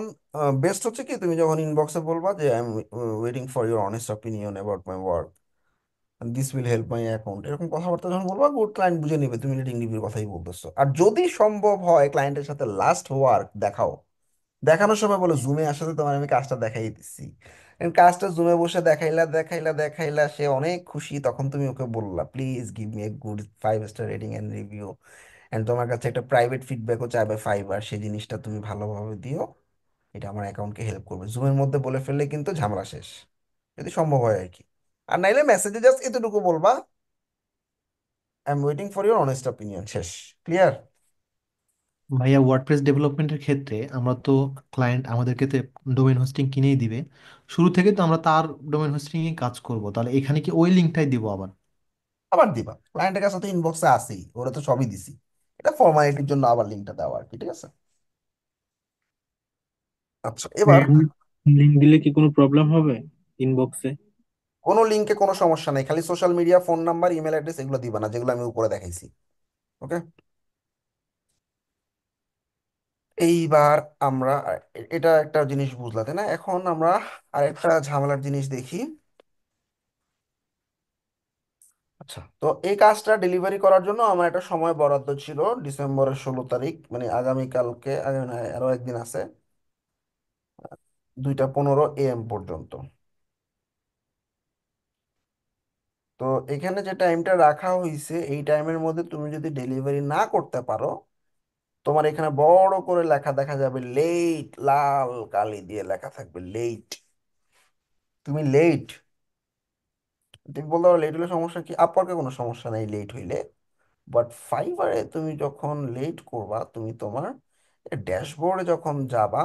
বেস্ট হচ্ছে কি, তুমি যখন ইনবক্সে বলবা যে I am waiting for your honest opinion about my work, this will help my account, এরকম কথাবার্তা যখন বলবা, গুড, ক্লায়েন্ট বুঝে নিবে তুমি রেটিং রিভিউর কথাই বলতেছো। আর যদি সম্ভব হয় ক্লায়েন্টের সাথে লাস্ট ওয়ার্ক দেখাও, দেখানোর সময় বলো জুমে আসাতে তোমার আমি কাজটা দেখাই দিচ্ছি। And কাজটা জুমে বসে দেখাইলা দেখাইলা দেখাইলা, সে অনেক খুশি, তখন তুমি ওকে বললা please give me a good 5 star rating and review, and তোমার কাছে একটা প্রাইভেট ফিডব্যাকও চাইবে ফাইবার, সেই জিনিসটা তুমি ভালোভাবে দিও, এটা আমার অ্যাকাউন্টকে হেল্প করবে। জুমের মধ্যে বলে ফেললে কিন্তু ঝামেলা শেষ, যদি সম্ভব হয় আর কি। আর নাইলে মেসেজে জাস্ট এতটুকু বলবা, I am waiting for your honest opinion, শেষ। ক্লিয়ার? ভাইয়া ওয়ার্ডপ্রেস ডেভেলপমেন্টের ক্ষেত্রে আমরা তো ক্লায়েন্ট আমাদেরকে তো ডোমেন হোস্টিং কিনেই দিবে, শুরু থেকে তো আমরা তার ডোমেন হোস্টিং এ কাজ করব, তাহলে এখানে কি ওই লিঙ্কটাই দিব আবার? আবার দিবা, ক্লায়েন্টের কাছে তো ইনবক্সে আসেই, ওরা তো সবই দিছি, এটা ফর্মালিটির জন্য আবার লিঙ্কটা দেওয়া আর কি, ঠিক আছে? আচ্ছা, এবার লিংক দিলে কি কোনো প্রবলেম হবে ইনবক্সে? কোনো লিঙ্কে কোনো সমস্যা নেই, খালি social media, phone number, email address এগুলো দিবা না, যেগুলো আমি উপরে দেখাইছি। ওকে। এইবার আমরা এটা একটা জিনিস বুঝলা, তাই না? এখন আমরা আরেকটা ঝামেলার জিনিস দেখি। আচ্ছা, তো এই কাজটা ডেলিভারি করার জন্য আমার একটা সময় বরাদ্দ ছিল, ডিসেম্বরের 16 তারিখ, মানে আগামীকালকে, না, আরো একদিন আছে, 2:15 AM পর্যন্ত। তো এখানে যে টাইমটা রাখা হয়েছে, এই টাইমের মধ্যে তুমি যদি ডেলিভারি না করতে পারো, তোমার এখানে বড় করে লেখা দেখা যাবে লেট, লাল কালি দিয়ে লেখা থাকবে লেট। তুমি লেট, তুমি বলতে পারো লেট হলে সমস্যা কি, আপওয়ার্কে কোনো সমস্যা নেই লেট হইলে, বাট ফাইবারে তুমি যখন লেট করবা, তুমি তোমার ড্যাশবোর্ডে যখন যাবা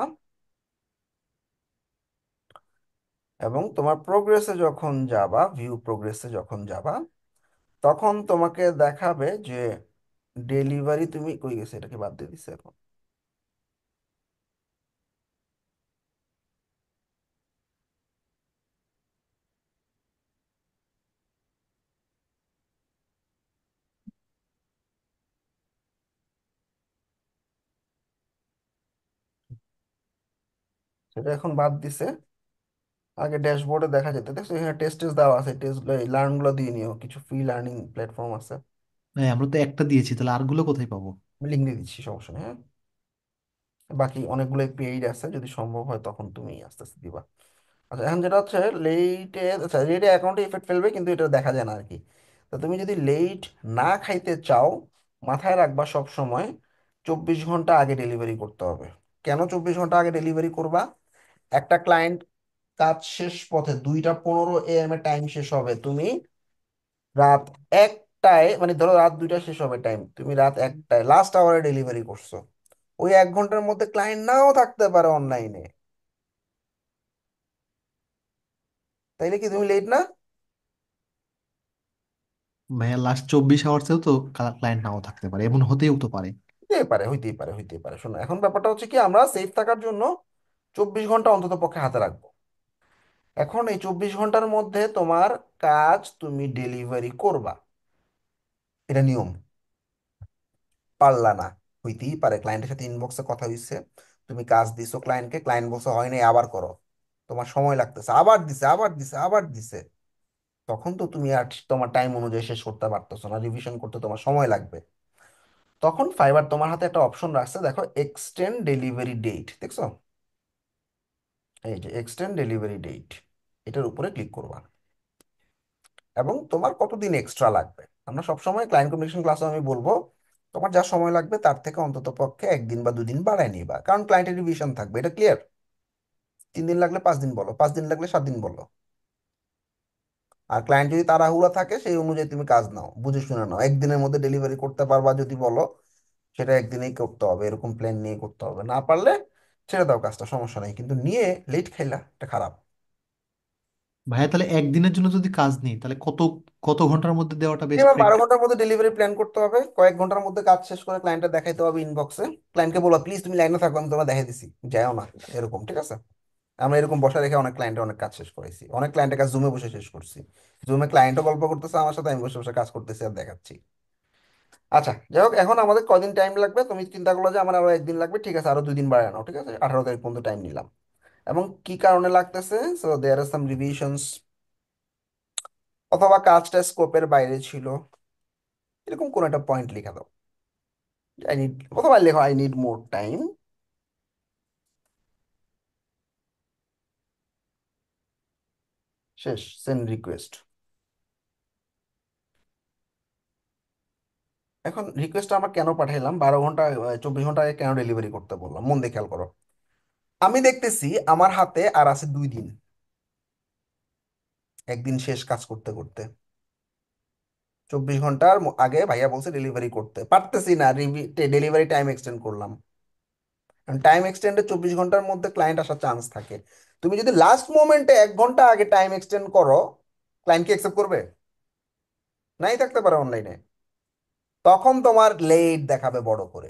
এবং তোমার প্রোগ্রেসে যখন যাবা, ভিউ প্রোগ্রেসে যখন যাবা, তখন তোমাকে দেখাবে যে ডেলিভারি, তুমি কই গেছে, এটাকে বাদ দিয়ে দিচ্ছে এখন। সেটা এখন বাদ দিছে, আগে ড্যাশবোর্ডে দেখা যেত, দেখছো এখানে টেস্ট টেস্ট দেওয়া আছে, টেস্ট লার্ন গুলো দিয়ে নিও, কিছু ফ্রি লার্নিং প্ল্যাটফর্ম আছে। হ্যাঁ, আমরা তো একটা দিয়েছি, তাহলে আরগুলো কোথায় পাবো? আমি লিঙ্ক দিয়ে দিচ্ছি, সমস্যা নেই, হ্যাঁ। বাকি অনেকগুলো পেইড আছে, যদি সম্ভব হয় তখন তুমি আস্তে আস্তে দিবা। আচ্ছা, এখন যেটা হচ্ছে লেটে, আচ্ছা লেটে অ্যাকাউন্টে ইফেক্ট ফেলবে কিন্তু এটা দেখা যায় না আর কি। তো তুমি যদি লেট না খাইতে চাও, মাথায় রাখবা সব সময় 24 ঘন্টা আগে ডেলিভারি করতে হবে। কেন 24 ঘন্টা আগে ডেলিভারি করবা? একটা ক্লায়েন্ট কাজ শেষ পথে 2:15 AM এ টাইম শেষ হবে, তুমি রাত 1টায়, মানে ধরো রাত 2টায় শেষ হবে টাইম, তুমি রাত 1টায় লাস্ট আওয়ারে ডেলিভারি করছো, ওই 1 ঘন্টার মধ্যে ক্লায়েন্ট নাও থাকতে পারে অনলাইনে। তাইলে কি তুমি লেট না? ভাইয়া লাস্ট 24 আওয়ার্সেও তো ক্লায়েন্ট নাও থাকতে পারে, এমন হতেও তো পারে। হইতেই পারে, হইতেই পারে, হইতেই পারে। শোনো, এখন ব্যাপারটা হচ্ছে কি, আমরা সেফ থাকার জন্য 24 ঘন্টা অন্তত পক্ষে হাতে রাখবো। এখন এই 24 ঘন্টার মধ্যে তোমার কাজ তুমি ডেলিভারি করবা, এটা নিয়ম। পারলা না, হইতেই পারে, ক্লায়েন্টের সাথে ইনবক্সে কথা হইছে, তুমি কাজ দিছো ক্লায়েন্টকে, ক্লায়েন্ট বলছে হয় নাই, আবার করো। তোমার সময় লাগতেছে, আবার দিছে, আবার দিছে, আবার দিছে। তখন তো তুমি আর তোমার টাইম অনুযায়ী শেষ করতে পারতেছো না, রিভিশন করতে তোমার সময় লাগবে। তখন ফাইবার তোমার হাতে একটা অপশন রাখছে, দেখো, এক্সটেন্ড ডেলিভারি ডেট, দেখছো? এই যে এক্সটেন্ড ডেলিভারি ডেট, এটার উপরে ক্লিক করবা, এবং তোমার কতদিন এক্সট্রা লাগবে। আমরা সবসময় ক্লায়েন্ট কমিউনিকেশন ক্লাসে আমি বলবো, তোমার যা সময় লাগবে তার থেকে অন্তত পক্ষে 1 দিন বা 2 দিন বাড়ায় নিবা, কারণ ক্লায়েন্টের রিভিশন থাকবে, এটা ক্লিয়ার? 3 দিন লাগলে 5 দিন বলো, 5 দিন লাগলে 7 দিন বলো। আর ক্লায়েন্ট যদি তাড়াহুড়া থাকে, সেই অনুযায়ী তুমি কাজ নাও, বুঝে শুনে নাও। 1 দিনের মধ্যে ডেলিভারি করতে পারবা যদি বলো, সেটা 1 দিনেই করতে হবে, এরকম প্ল্যান নিয়ে করতে হবে। না পারলে ছেড়ে দাও কাজটা, সমস্যা নেই, কিন্তু নিয়ে লেট খাইলা, এটা খারাপ। ভাইয়া তাহলে একদিনের জন্য যদি কাজ নিই, তাহলে কত কত ঘন্টার মধ্যে দেওয়াটা বেস্ট মিনিমাম 12 প্র্যাকটিস? ঘন্টার মধ্যে ডেলিভারি প্ল্যান করতে হবে, কয়েক ঘন্টার মধ্যে কাজ শেষ করে ক্লায়েন্টে দেখাইতে হবে ইনবক্সে। ক্লায়েন্টকে বলো, প্লিজ তুমি লাইনে থাকো, আমি তোমার দেখাই দিছি, যাও না, এরকম, ঠিক আছে? আমরা এরকম বসা রেখে অনেক ক্লায়েন্টের অনেক কাজ শেষ করেছি, অনেক ক্লায়েন্টের কাজ জুমে বসে শেষ করছি। জুমে ক্লায়েন্টও গল্প করতেছে আমার সাথে, আমি বসে বসে কাজ করতেছি আর দেখাচ্ছি। আচ্ছা, যাই হোক, এখন আমাদের কদিন টাইম লাগবে? তুমি চিন্তা করলো যে আমার আরো 1 দিন লাগবে, ঠিক আছে, আরো 2 দিন বাড়ায় নাও, ঠিক আছে, 18 তারিখ পর্যন্ত টাইম নিলাম। এবং কি কারণে লাগতেছে, so there R some revisions, অথবা কাজটা স্কোপের বাইরে ছিল, এরকম কোন একটা পয়েন্ট লিখে দাও। আই নিড, অথবা লেখো আই নিড মোর টাইম, শেষ, সেন্ড রিকোয়েস্ট। এখন রিকোয়েস্টটা আমরা কেন পাঠাইলাম, 12 ঘন্টা 24 ঘন্টা আগে কেন ডেলিভারি করতে বললাম, মন দিয়ে খেয়াল করো। আমি দেখতেছি আমার হাতে আর আছে 2 দিন, 1 দিন শেষ কাজ করতে করতে। 24 ঘন্টার আগে ভাইয়া বলছে ডেলিভারি করতে, পারতেছি না, ডেলিভারি টাইম এক্সটেন্ড করলাম। টাইম এক্সটেন্ডে 24 ঘন্টার মধ্যে ক্লায়েন্ট আসার চান্স থাকে। তুমি যদি লাস্ট মোমেন্টে 1 ঘন্টা আগে টাইম এক্সটেন্ড করো, ক্লায়েন্ট কি অ্যাকসেপ্ট করবে? নাই থাকতে পারে অনলাইনে, তখন তোমার লেট দেখাবে বড় করে।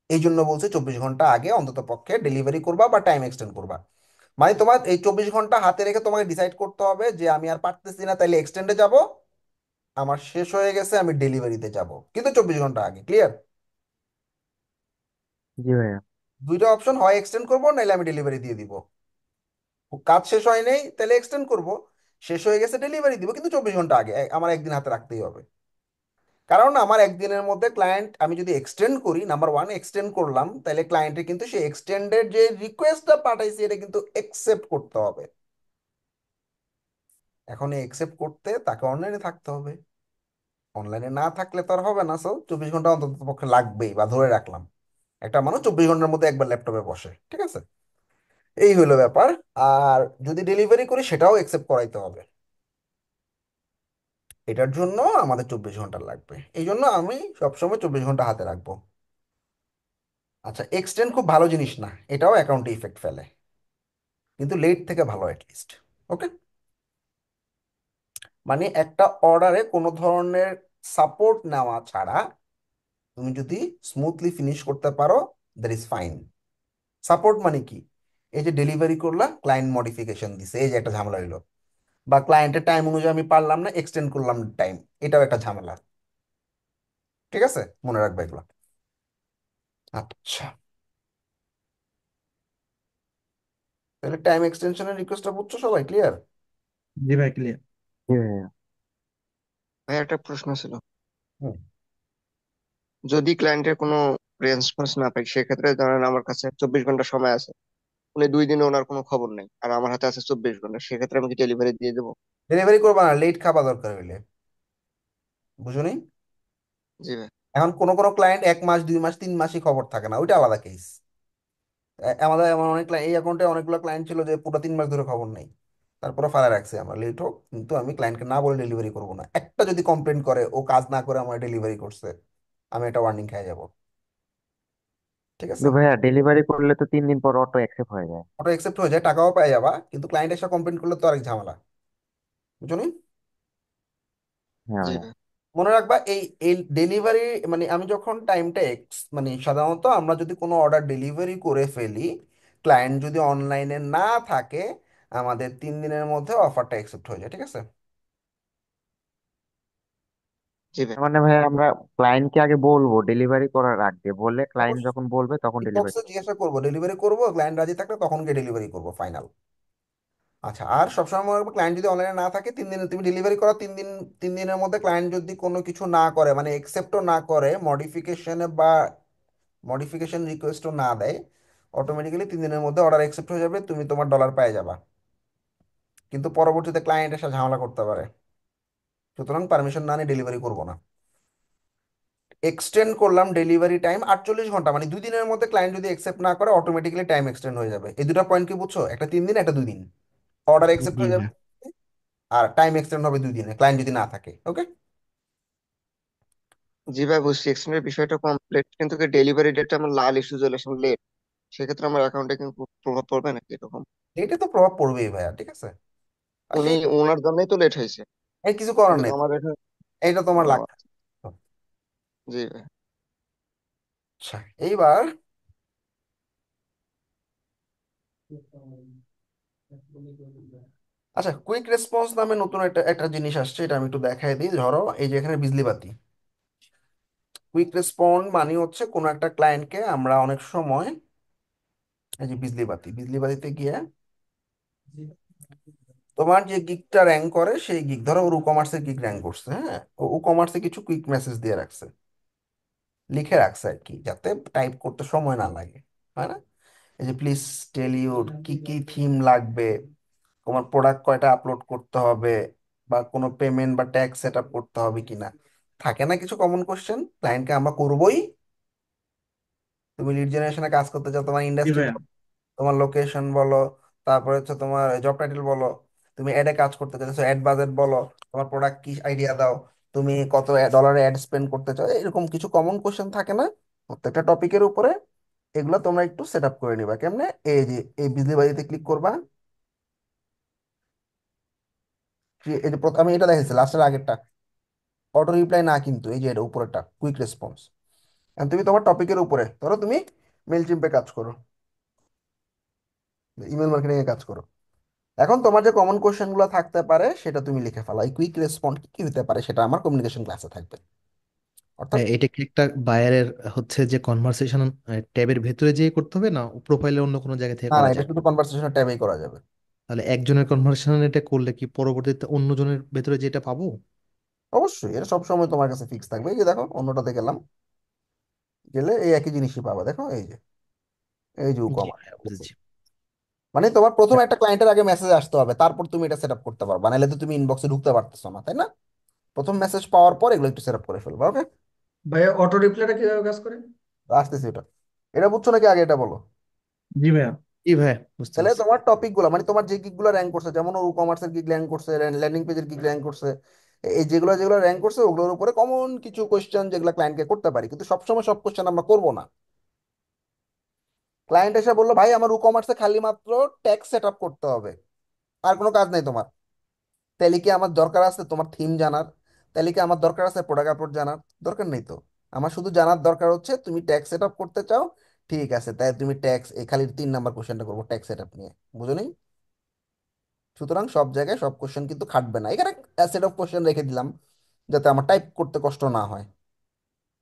এই জন্য বলছে 24 ঘন্টা আগে অন্তত পক্ষে ডেলিভারি করবা বা টাইম এক্সটেন্ড করবা। মানে তোমার এই 24 ঘন্টা হাতে রেখে তোমাকে ডিসাইড করতে হবে যে আমি আর পারতেছি না, তাইলে এক্সটেন্ডে যাব, আমার শেষ হয়ে গেছে, আমি ডেলিভারিতে যাব, কিন্তু 24 ঘন্টা আগে, ক্লিয়ার? জি ভাইয়া। দুইটা অপশন, হয় এক্সটেন্ড করবো, নাইলে আমি ডেলিভারি দিয়ে দিব। কাজ শেষ হয় নাই তাহলে এক্সটেন্ড করব, শেষ হয়ে গেছে ডেলিভারি দিব, কিন্তু 24 ঘন্টা আগে আমার 1 দিন হাতে রাখতেই হবে। কারণ আমার 1 দিনের মধ্যে ক্লায়েন্ট, আমি যদি এক্সটেন্ড করি, নাম্বার ওয়ান এক্সটেন্ড করলাম, তাহলে ক্লায়েন্টের কিন্তু সেই এক্সটেন্ডেড যে রিকোয়েস্টটা পাঠাইছি এটা কিন্তু একসেপ্ট করতে হবে। এখন এই একসেপ্ট করতে তাকে অনলাইনে থাকতে হবে, অনলাইনে না থাকলে তো আর হবে না। সো 24 ঘন্টা অন্তত পক্ষে লাগবেই, বা ধরে রাখলাম একটা মানুষ 24 ঘন্টার মধ্যে একবার ল্যাপটপে বসে, ঠিক আছে? এই হলো ব্যাপার। আর যদি ডেলিভারি করি, সেটাও একসেপ্ট করাইতে হবে, এটার জন্য আমাদের 24 ঘন্টা লাগবে। এই জন্য আমি সবসময় 24 ঘন্টা হাতে রাখবো। আচ্ছা, এক্সটেন্ড খুব ভালো জিনিস না, এটাও অ্যাকাউন্টে ইফেক্ট ফেলে, কিন্তু লেট থেকে ভালো অ্যাটলিস্ট। ওকে, মানে একটা অর্ডারে কোনো ধরনের সাপোর্ট নেওয়া ছাড়া তুমি যদি স্মুথলি ফিনিশ করতে পারো, দ্যাট ইজ ফাইন। সাপোর্ট মানে কি? এই যে ডেলিভারি করলা, ক্লায়েন্ট মডিফিকেশন দিছে, এই যে একটা ঝামেলা হইলো, বা ক্লায়েন্টের টাইম অনুযায়ী আমি পারলাম না, এক্সটেন্ড করলাম টাইম, এটাও একটা ঝামেলা। ঠিক আছে, মনে রাখবে এগুলো। আচ্ছা, তাহলে টাইম এক্সটেনশনের রিকোয়েস্টটা বুঝছো সবাই, ক্লিয়ার? জি ভাই, ক্লিয়ার। জি ভাইয়া। ভাই একটা প্রশ্ন ছিল, হুম। যদি ক্লায়েন্টের কোনো রেসপন্স না পাই, সেক্ষেত্রে ধরেন আমার কাছে 24 ঘন্টা সময় আছে, উনি 2 দিনে ওনার কোনো খবর নেই, আর আমার হাতে আছে 24 ঘন্টা, সেক্ষেত্রে আমি কি ডেলিভারি দিয়ে দেবো? ডেলিভারি করবা না, লেট খাবা দরকার হইলে, বুঝুনি? জি ভাই। এখন কোন কোন ক্লায়েন্ট 1 মাস 2 মাস 3 মাসই খবর থাকে না, ওইটা আলাদা কেস। আমাদের এমন অনেক এই অ্যাকাউন্টে অনেকগুলো ক্লায়েন্ট ছিল যে পুরো 3 মাস ধরে খবর নেই, তারপরে ফালা রাখছে আমরা, লেট হোক, কিন্তু আমি ক্লায়েন্টকে না বলে ডেলিভারি করবো না। একটা যদি কমপ্লেন করে ও কাজ না করে আমার ডেলিভারি করছে, আমি এটা ওয়ার্নিং খেয়ে যাব, ঠিক আছে? কিন্তু ভাইয়া ডেলিভারি করলে তো 3 দিন পর অটো অ্যাকসেপ্ট হয়ে যায়। ওটা একসেপ্ট হয়ে যায়, টাকাও পেয়ে যাবা, কিন্তু ক্লায়েন্ট এসে কমপ্লেন করলে তো আরেক ঝামেলা। বুঝছো নি? হ্যাঁ জি ভাইয়া। ভাই। মনে রাখবা এই এই ডেলিভারি, মানে আমি যখন টাইমটা মানে সাধারণত আমরা যদি কোনো অর্ডার ডেলিভারি করে ফেলি, ক্লায়েন্ট যদি অনলাইনে না থাকে, আমাদের 3 দিনের মধ্যে অফারটা অ্যাকসেপ্ট হয়ে যায়, ঠিক আছে? জি ভাই। তার মানে ভাইয়া আমরা ক্লায়েন্টকে আগে বলবো ডেলিভারি করার আগে, বললে ক্লায়েন্ট অবশ্যই যখন বলবে তখন ডেলিভারি। ইনবক্সে জিজ্ঞাসা করবো, ডেলিভারি করবো, ক্লায়েন্ট রাজি থাকলে তখন গিয়ে ডেলিভারি করবো, ফাইনাল। আচ্ছা, আর সবসময় মনে রাখবে, ক্লায়েন্ট যদি অনলাইনে না থাকে 3 দিনে তুমি ডেলিভারি করো, 3 দিন, 3 দিনের মধ্যে ক্লায়েন্ট যদি কোনো কিছু না করে, মানে একসেপ্টও না করে, মডিফিকেশনে বা মডিফিকেশন রিকোয়েস্টও না দেয়, অটোমেটিক্যালি 3 দিনের মধ্যে অর্ডার অ্যাকসেপ্ট হয়ে যাবে, তুমি তোমার ডলার পেয়ে যাবা। কিন্তু পরবর্তীতে ক্লায়েন্ট এসে ঝামেলা করতে পারে, সুতরাং পারমিশন না নিয়ে ডেলিভারি করবো না। এক্সটেন্ড করলাম ডেলিভারি টাইম 48 ঘন্টা, মানে 2 দিনের মধ্যে ক্লায়েন্ট যদি অ্যাকসেপ্ট না করে, অটোমেটিক্যালি টাইম এক্সটেন্ড হয়ে যাবে। এই দুটো পয়েন্ট কি বুঝছো? একটা 3 দিন, একটা 2 দিন। অর্ডার অ্যাকসেপ্ট জি হয়ে যাবে, ভাইয়া। আর টাইম এক্সটেন্ড হবে 2 দিনে, ক্লায়েন্ট যদি না থাকে। ওকে? জি ভাই, বুঝছি এক্সচেঞ্জের বিষয়টা কমপ্লিট, কিন্তু ডেলিভারি ডেটটা আমার লাল ইস্যু চলে আসে লেট, সেক্ষেত্রে আমার অ্যাকাউন্টে কিন্তু প্রভাব পড়বে নাকি এরকম? এটা তো প্রভাব পড়বেই ভাইয়া, ঠিক আছে? আর উনি সেই, ওনার জন্যই তো লেট হয়েছে, এই কিছু করার কিন্তু নেই, আমার এখানে। এইটা তোমার ও লাগবে। জি ভাই। আচ্ছা, এইবার আচ্ছা, কুইক রেসপন্স নামে নতুন একটা একটা জিনিস আসছে, এটা আমি একটু দেখাই দিই। ধরো এই যে এখানে বিজলি বাতি, কুইক রেসপন্ড মানে হচ্ছে কোনো একটা ক্লায়েন্টকে আমরা অনেক সময়, এই যে বিজলি বাতি, বিজলি বাতিতে গিয়ে তোমার যে গিগটা র্যাঙ্ক করে, সেই গিগ, ধরো ওর কমার্সের গিগ র্যাঙ্ক করছে, হ্যাঁ, ও কমার্সে কিছু কুইক মেসেজ দিয়ে রাখছে, লিখে রাখছে আর কি, যাতে টাইপ করতে সময় না লাগে, হয় না? এই যে প্লিজ টেল ইউর কি কি থিম লাগবে, তোমার প্রোডাক্ট কয়টা আপলোড করতে হবে, বা কোনো পেমেন্ট বা ট্যাক্স সেট আপ করতে হবে কিনা, থাকে না কিছু কমন কোশ্চেন ক্লায়েন্টকে আমরা করবোই। তুমি লিড জেনারেশনে কাজ করতে চাও, তোমার জি ইন্ডাস্ট্রি, ভাইয়া। তোমার লোকেশন বলো, তারপরে হচ্ছে তোমার জব টাইটেল বলো, তুমি অ্যাডে কাজ করতে চাইছো, অ্যাড বাজেট বলো, তোমার প্রোডাক্ট কি আইডিয়া দাও, তুমি কত ডলারে অ্যাড স্পেন্ড করতে চাও, এরকম কিছু কমন কোশ্চেন থাকে না প্রত্যেকটা টপিকের উপরে? এগুলো তোমরা একটু সেট আপ করে নিবা কেমনে? এই যে এই বিজলি বাড়িতে ক্লিক করবা, এই যে আমি এটা দেখেছি লাস্টের আগেরটা, অটো রিপ্লাই না, কিন্তু এই যে এটা উপরেরটা কুইক রেসপন্স। তুমি তোমার টপিকের উপরে, ধরো তুমি মেল চিম্পে কাজ করো, ইমেল মার্কেটিং এ কাজ করো, এখন তোমার যে কমন কোশ্চেন গুলো থাকতে পারে সেটা তুমি লিখে ফেলো, এই কুইক রেসপন্স কি কি হতে পারে সেটা আমার কমিউনিকেশন ক্লাসে থাকবে। অর্থাৎ, হ্যাঁ, এটা কি একটা বায়ারের হচ্ছে যে কনভারসেশন ট্যাবের ভেতরে যেয়ে করতে হবে, না প্রোফাইলে অন্য কোনো জায়গা থেকে না না, করা এটা যায়? শুধু কনভারসেশন ট্যাবেই করা যাবে। তাহলে একজনের কনভারসেশন এটা করলে কি পরবর্তীতে অন্যজনের ভেতরে যেটা পাবো? অবশ্যই এটা সবসময় তোমার কাছে ফিক্স থাকবে। এই যে দেখো অন্যটাতে গেলাম, গেলে এই একই জিনিসই পাবা, দেখো এই যে, এই যে জি কমান্ড। ভাইয়া, বুঝেছি। মানে তোমার প্রথমে একটা ক্লায়েন্টের আগে মেসেজ আসতে হবে, তারপর তুমি এটা সেট আপ করতে পারবা, নাহলে তো তুমি ইনবক্সে ঢুকতে পারতেছো না, তাই না? প্রথম মেসেজ পাওয়ার পর এগুলো একটু সেট আপ করে ফেলবা। ওকে? ভাইয়া অটো রিপ্লাইটা কিভাবে কাজ করে? আসতেছি এটা, এটা বুঝছো নাকি? আগে এটা বলো। জি ভাইয়া। জি ভাইয়া, বুঝতে তাহলে পারছি। তোমার টপিক গুলো, মানে তোমার যে গিগ গুলো র্যাঙ্ক করছে, যেমন ও কমার্সের গিগ র্যাঙ্ক করছে, ল্যান্ডিং পেজের গিগ র্যাঙ্ক করছে, এই যেগুলো যেগুলো র্যাঙ্ক করছে ওগুলোর উপরে কমন কিছু কোশ্চেন যেগুলো ক্লায়েন্টকে করতে পারি, কিন্তু সবসময় সব কোশ্চেন আমরা করবো না। ক্লায়েন্ট এসে বললো ভাই আমার ই কমার্সে খালি মাত্র ট্যাক্স সেট আপ করতে হবে, আর কোনো কাজ নেই তোমার, তাহলে কি আমার দরকার আছে তোমার থিম জানার? তাহলে কি আমার দরকার আছে প্রোডাক্ট আপলোড জানার? দরকার নেই তো। আমার শুধু জানার দরকার হচ্ছে তুমি ট্যাক্স সেট আপ করতে চাও, ঠিক আছে, তাই তুমি ট্যাক্স, এই খালি 3 নাম্বার কোশ্চেনটা করবো ট্যাক্স সেট আপ নিয়ে, বুঝো নি? সুতরাং সব জায়গায় সব কোশ্চেন কিন্তু খাটবে না, এখানে সেট অফ কোশ্চেন রেখে দিলাম যাতে আমার টাইপ করতে কষ্ট না হয়।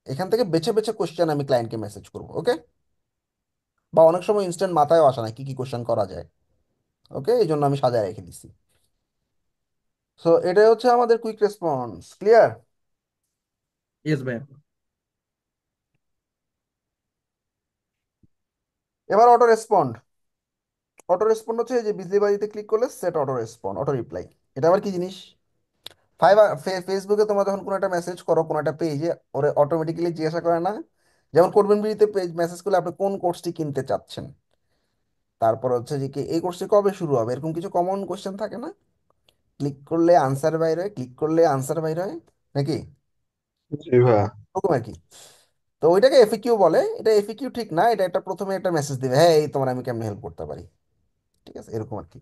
এখান থেকে বেছে বেছে কোশ্চেন আমি ক্লায়েন্টকে মেসেজ করবো। ওকে? বা অনেক সময় ইনস্ট্যান্ট মাথায়ও আসে না কি কি কোশ্চেন করা যায়। ওকে, এই জন্য আমি সাজায় রেখে দিচ্ছি। সো এটাই হচ্ছে আমাদের কুইক রেসপন্স। ক্লিয়ার? ইয়েস ভাইয়া। এবার অটো রেসপন্ড। অটো রেসপন্ড হচ্ছে এই যে বিজলি বাড়িতে ক্লিক করলে set auto respond, auto reply. এটা আবার কি জিনিস? ফাইবার, ফেসবুকে তোমরা যখন কোনো একটা মেসেজ করো কোনো একটা পেজে, ওরে অটোমেটিক্যালি জিজ্ঞাসা করে না, যেমন করবেন বিড়িতে পেজ মেসেজ করলে আপনি কোন কোর্সটি কিনতে চাচ্ছেন, তারপর হচ্ছে যে কি এই কোর্সটি কবে শুরু হবে, এরকম কিছু কমন কোশ্চেন থাকে না? ক্লিক করলে আনসার বাইর হয়, ক্লিক করলে আনসার বাইর হয়, নাকি? জি ভাইয়া। ওরকম আর কি। তো ওইটাকে এফিকিউ বলে। এটা এফিকিউ ঠিক না, এটা একটা প্রথমে একটা মেসেজ দিবে, হ্যাঁ এই তোমার আমি কেমনে হেল্প করতে পারি, ঠিক আছে, এরকম আর কি।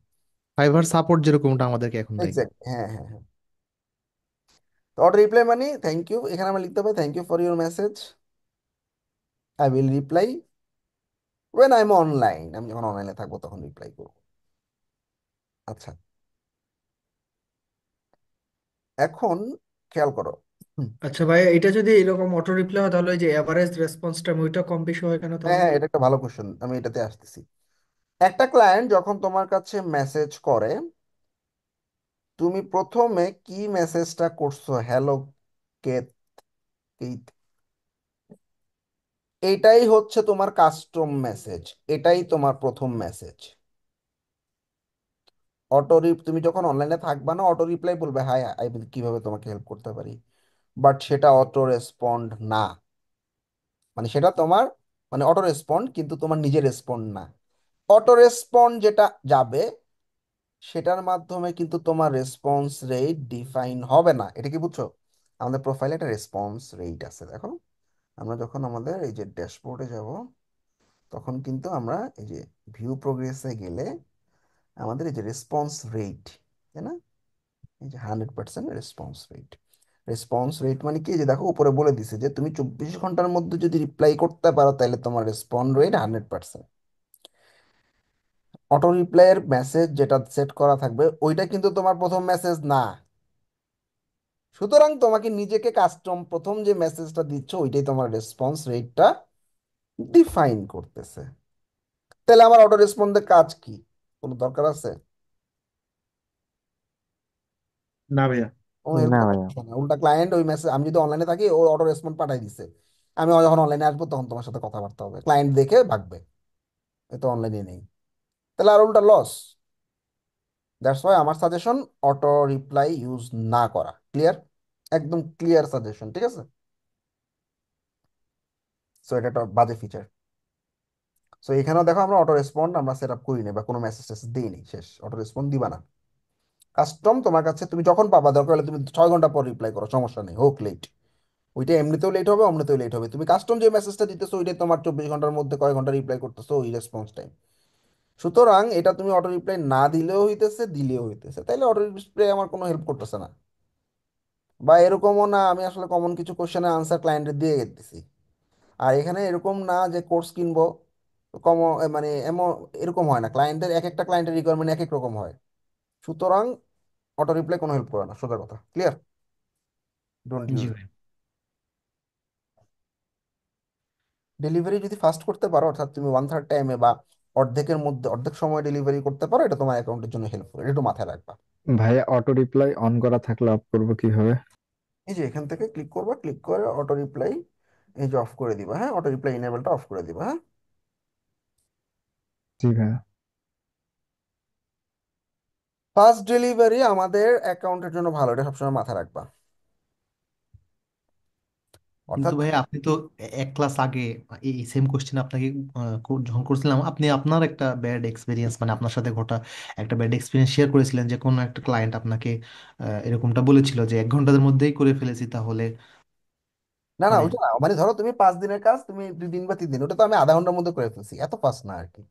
ফাইবার সাপোর্ট যেরকমটা আমাদেরকে এখন দেয়। এক্স্যাক্ট, হ্যাঁ হ্যাঁ হ্যাঁ। তো অটো রিপ্লাই মানে থ্যাংক ইউ, এখানে আমরা লিখতে পারি thank you for your message, I will reply when I am online, আমি যখন অনলাইনে থাকবো তখন রিপ্লাই করবো। আচ্ছা, এখন খেয়াল করো। হুম, আচ্ছা ভাই, এটা যদি এরকম অটো রিপ্লাই হয় তাহলে ওই যে এভারেজ রেসপন্স টাইম ওইটা কম বেশি হয় কেন হ্যাঁ তাহলে? হ্যাঁ, এটা একটা ভালো কোশ্চেন, আমি এটাতে আসতেছি। একটা ক্লায়েন্ট যখন তোমার কাছে মেসেজ করে, তুমি প্রথমে কি মেসেজটা করছো, হ্যালো কেত, কেত, এটাই হচ্ছে তোমার কাস্টম মেসেজ, এটাই তোমার প্রথম মেসেজ। তুমি যখন অনলাইনে থাকবা না, অটো রিপ্লাই বলবে হাই আই উইল, কিভাবে তোমাকে হেল্প করতে পারি, বাট সেটা অটো রেসপন্ড না। মানে সেটা তোমার, মানে অটো রেসপন্ড কিন্তু তোমার নিজের রেসপন্ড না। অটো রেসপন্ড যেটা যাবে সেটার মাধ্যমে কিন্তু তোমার রেসপন্স রেট ডিফাইন হবে না, এটা কি বুঝছো? আমাদের প্রোফাইলে একটা রেসপন্স রেট আছে, দেখো। আমরা যখন আমাদের এই যে ড্যাশবোর্ডে যাব, তখন কিন্তু আমরা এই যে ভিউ প্রোগ্রেসে গেলে আমাদের এই যে রেসপন্স রেট, তাই না, এই যে 100% রেসপন্স রেট। রেসপন্স রেট মানে কি, যে দেখো উপরে বলে দিছে যে তুমি 24 ঘন্টার মধ্যে যদি রিপ্লাই করতে পারো তাহলে তোমার রেসপন্স রেট 100%। অটো রিপ্লাইয়ের মেসেজ যেটা সেট করা থাকবে ওইটা কিন্তু তোমার প্রথম মেসেজ না। সুতরাং তোমাকে নিজেকে কাস্টম প্রথম যে মেসেজটা দিচ্ছ ওইটাই তোমার রেসপন্স রেটটা ডিফাইন করতেছে। তাহলে আমার অটো রেসপন্সের কাজ কি, কোনো দরকার আছে? না ভাইয়া। কোনো হেল্প না করার ভাইয়া। কিছু না, উল্টা ক্লায়েন্ট ওই মেসেজ, আমি যদি অনলাইনে থাকি ও অটো রেসপন্স পাঠাই দিছে, আমি যখন অনলাইনে আসবো তখন তোমার সাথে কথাবার্তা হবে, ক্লায়েন্ট দেখে ভাগবে, এ তো অনলাইনে নেই, তাহলে আর উল্টা লস। দ্যাটস ওয়াই আমার সাজেশন অটো রিপ্লাই ইউজ না করা। ক্লিয়ার? একদম ক্লিয়ার সাজেশন, ঠিক আছে। সো এটা একটা বাজে ফিচার। সো এখানেও দেখো আমরা অটো রেসপন্ড আমরা সেট আপ করি না বা কোনো মেসেজ টেসেজ দিইনি, শেষ, অটো রেসপন্ড দিবা না। কাস্টম তোমার কাছে তুমি যখন পাবা, দরকার হলে তুমি 6 ঘন্টা পর রিপ্লাই করো, সমস্যা নেই, হোক লেট, ওইটা এমনিতেও লেট হবে অমনিতেও লেট হবে, তুমি কাস্টম যে মেসেজটা দিতেছো ওইটাই তোমার 24 ঘন্টার মধ্যে কয় ঘন্টা রিপ্লাই করতেছো ওই রেসপন্স টাইম। সুতরাং এটা তুমি অটো রিপ্লাই না দিলেও হইতেছে, দিলেও হইতেছে, তাইলে অটো রিপ্লাই আমার কোনো হেল্প করতেছে না। বা এরকমও না আমি আসলে কমন কিছু কোশ্চেনের আনসার ক্লায়েন্টের দিয়ে গেতেছি। আর এখানে এরকম না যে কোর্স কিনবো কম, মানে এমন, এরকম হয় না, ক্লায়েন্টের এক একটা ক্লায়েন্টের রিকোয়ারমেন্ট এক এক রকম হয়। সুতরাং অটো রিপ্লাই কোনো হেল্প করে না, সোজা কথা, ক্লিয়ার? Don't G use. ভাই। ডেলিভারি যদি ফাস্ট করতে পারো, অর্থাৎ তুমি 1/3 টাইমে বা অর্ধেকের মধ্যে অর্ধেক সময় ডেলিভারি করতে পারো, এটা তোমার অ্যাকাউন্টের জন্য হেল্পফুল, এটা একটু মাথায় রাখবা। ভাইয়া অটো রিপ্লাই অন করা থাকলে অফ করবো কিভাবে? এই যে এখান থেকে ক্লিক করবা, ক্লিক করে অটো রিপ্লাই এই যে অফ করে দিবা, হ্যাঁ, অটো রিপ্লাই ইনেবলটা অফ করে দিবা, হ্যাঁ। জি ভাইয়া। ফাস্ট ডেলিভারি আমাদের অ্যাকাউন্টের জন্য ভালো, এটা সবসময় মাথায় রাখবা। কিন্তু অর্থাৎ ভাই আপনি তো এক ক্লাস আগে এই সেম কোশ্চেন আপনাকে যখন করছিলাম, আপনি আপনার একটা ব্যাড এক্সপিরিয়েন্স, মানে আপনার সাথে ঘটা একটা ব্যাড এক্সপিরিয়েন্স শেয়ার করেছিলেন, যে কোনো একটা ক্লায়েন্ট আপনাকে এরকমটা বলেছিল যে 1 ঘন্টার মধ্যেই করে ফেলেছি, তাহলে না না, মানে ওইটা না, মানে ধরো তুমি 5 দিনের কাজ তুমি 2 দিন বা 3 দিন, ওটা তো আমি আধা ঘন্টার মধ্যে করে ফেলছি, এত ফাস্ট না আর কি।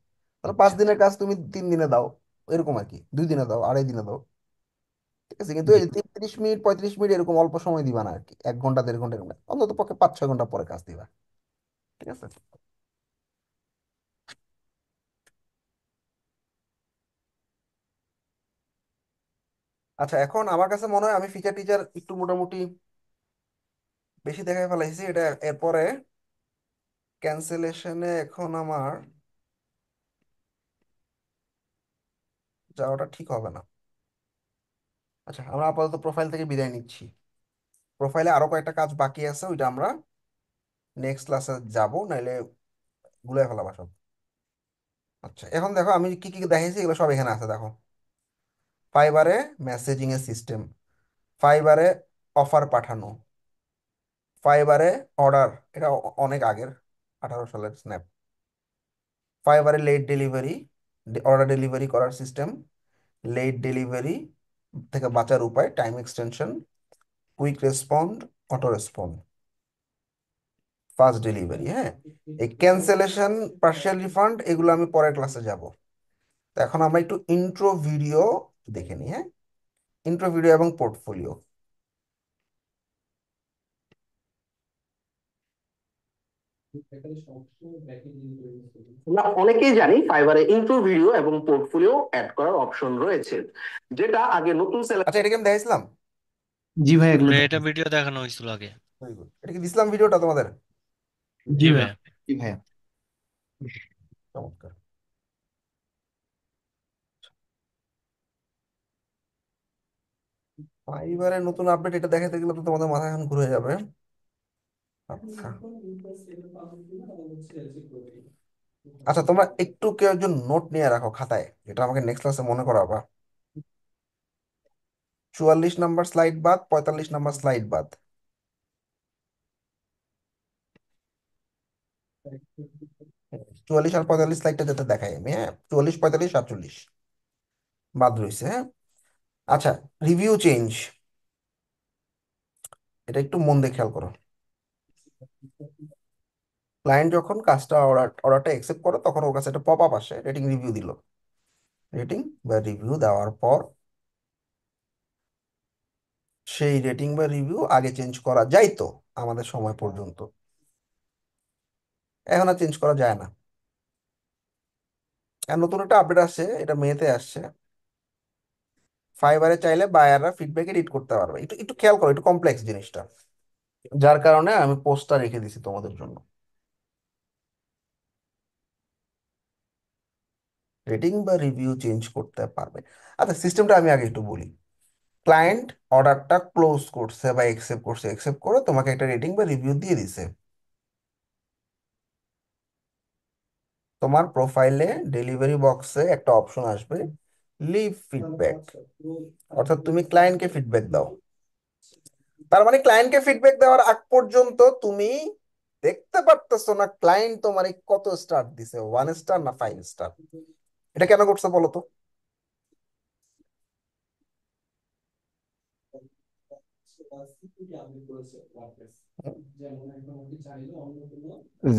তাহলে পাঁচ আচ্ছা আচ্ছা। দিনের কাজ তুমি 3 দিনে দাও, এরকম আর কি, 2 দিনে দাও, 2.5 দিনে দাও, ঠিক আছে। কিন্তু জি। এই 30 মিনিট 35 মিনিট এরকম অল্প সময় দিবা না আর কি, 1 ঘন্টা 1.5 ঘন্টা এরকম না। অন্তত পক্ষে 5-6 ঘন্টা পরে কাজ দিবা, ঠিক আছে। আচ্ছা, এখন আমার কাছে মনে হয় আমি ফিচার টিচার একটু মোটামুটি বেশি দেখাই ফেলাইছি, এটা এরপরে ক্যান্সেলেশনে এখন আমার যাওয়াটা ঠিক হবে না। আচ্ছা, আমরা আপাতত প্রোফাইল থেকে বিদায় নিচ্ছি। প্রোফাইলে আরো কয়েকটা কাজ বাকি আছে, ওইটা আমরা নেক্সট ক্লাসে যাব, নাইলে গুলাই ফেলাবা সব। আচ্ছা, এখন দেখো আমি কি কি দেখাইছি এগুলো সব এখানে আছে, দেখো। ফাইবারে মেসেজিং এর সিস্টেম, ফাইবারে অফার পাঠানো, ফাইবারে অর্ডার, এটা অনেক আগের, 18 সালের স্ন্যাপ। ফাইবারে লেট ডেলিভারি, অর্ডার ডেলিভারি করার সিস্টেম, লেট ডেলিভারি থেকে বাঁচার উপায়, time extension, quick respond, auto respond, fast delivery, হ্যাঁ। এই ক্যান্সেলেশন, পার্শিয়াল রিফান্ড, এগুলো আমি পরের ক্লাসে যাব। তো এখন আমরা একটু ইন্ট্রো ভিডিও দেখে নিই। হ্যাঁ, ইন্ট্রো ভিডিও এবং পোর্টফোলিও। আমরা অনেকেই জানি ফাইবারে ইন্ট্রো ভিডিও এবং পোর্টফোলিও অ্যাড করার অপশন রয়েছে, যেটা আগে নতুন সেলার। আচ্ছা, এটা কি আমি দেখাইছিলাম? জি ভাই, এগুলো এটা ভিডিও দেখানো হয়েছিল আগে। Very good. এটা কি দিছিলাম ভিডিওটা তোমাদের? জি জি ভাইয়া। ভাইয়া। জি ভাইয়া। চমৎকার। ফাইবারের নতুন আপডেট এটা দেখাতে গেলে তো তোমাদের মাথা এখন ঘুরে যাবে। আচ্ছা আচ্ছা, তোমরা একটু কেউ একজন নোট নিয়ে রাখো খাতায়, যেটা আমাকে নেক্সট ক্লাসে মনে করাবা। 44 নম্বর স্লাইড বাদ, 45 নম্বর স্লাইড বাদ। 44 আর 45 স্লাইডটা যাতে দেখাই আমি। হ্যাঁ, 44, 45, 47 বাদ রয়েছে। হ্যাঁ, আচ্ছা, রিভিউ চেঞ্জ, এটা একটু মন দিয়ে খেয়াল করো। ক্লায়েন্ট যখন কাজটা অর্ডারটা অ্যাকসেপ্ট করে, তখন ওর কাছে একটা পপ আপ আসে, রেটিং রিভিউ দিল। রেটিং বা রিভিউ দেওয়ার পর সেই রেটিং বা রিভিউ আগে চেঞ্জ করা যাইতো আমাদের সময় পর্যন্ত, এখন আর চেঞ্জ করা যায় না। আর নতুন একটা আপডেট আসছে, এটা মেতে আসছে। ফাইবারে চাইলে বায়াররা ফিডব্যাক এডিট করতে পারবে। একটু একটু খেয়াল করো, একটু কমপ্লেক্স জিনিসটা, যার কারণে আমি পোস্টটা রেখে দিছি তোমাদের জন্য। রেটিং বা রিভিউ চেঞ্জ করতে পারবে। আচ্ছা, সিস্টেমটা আমি আগে একটু বলি। ক্লায়েন্ট অর্ডারটা ক্লোজ করছে বা একসেপ্ট করছে, একসেপ্ট করে তোমাকে একটা রেটিং বা রিভিউ দিয়ে দিছে। তোমার প্রোফাইলে ডেলিভারি বক্সে একটা অপশন আসবে, লিভ ফিডব্যাক, অর্থাৎ তুমি ক্লায়েন্টকে ফিডব্যাক দাও। তার মানে ক্লায়েন্টকে ফিডব্যাক দেওয়ার আগ পর্যন্ত তুমি দেখতে পারতেছো না ক্লায়েন্ট তোমার কত স্টার দিছে, 1 স্টার না 5 স্টার। এটা কেন করছে বলো তো?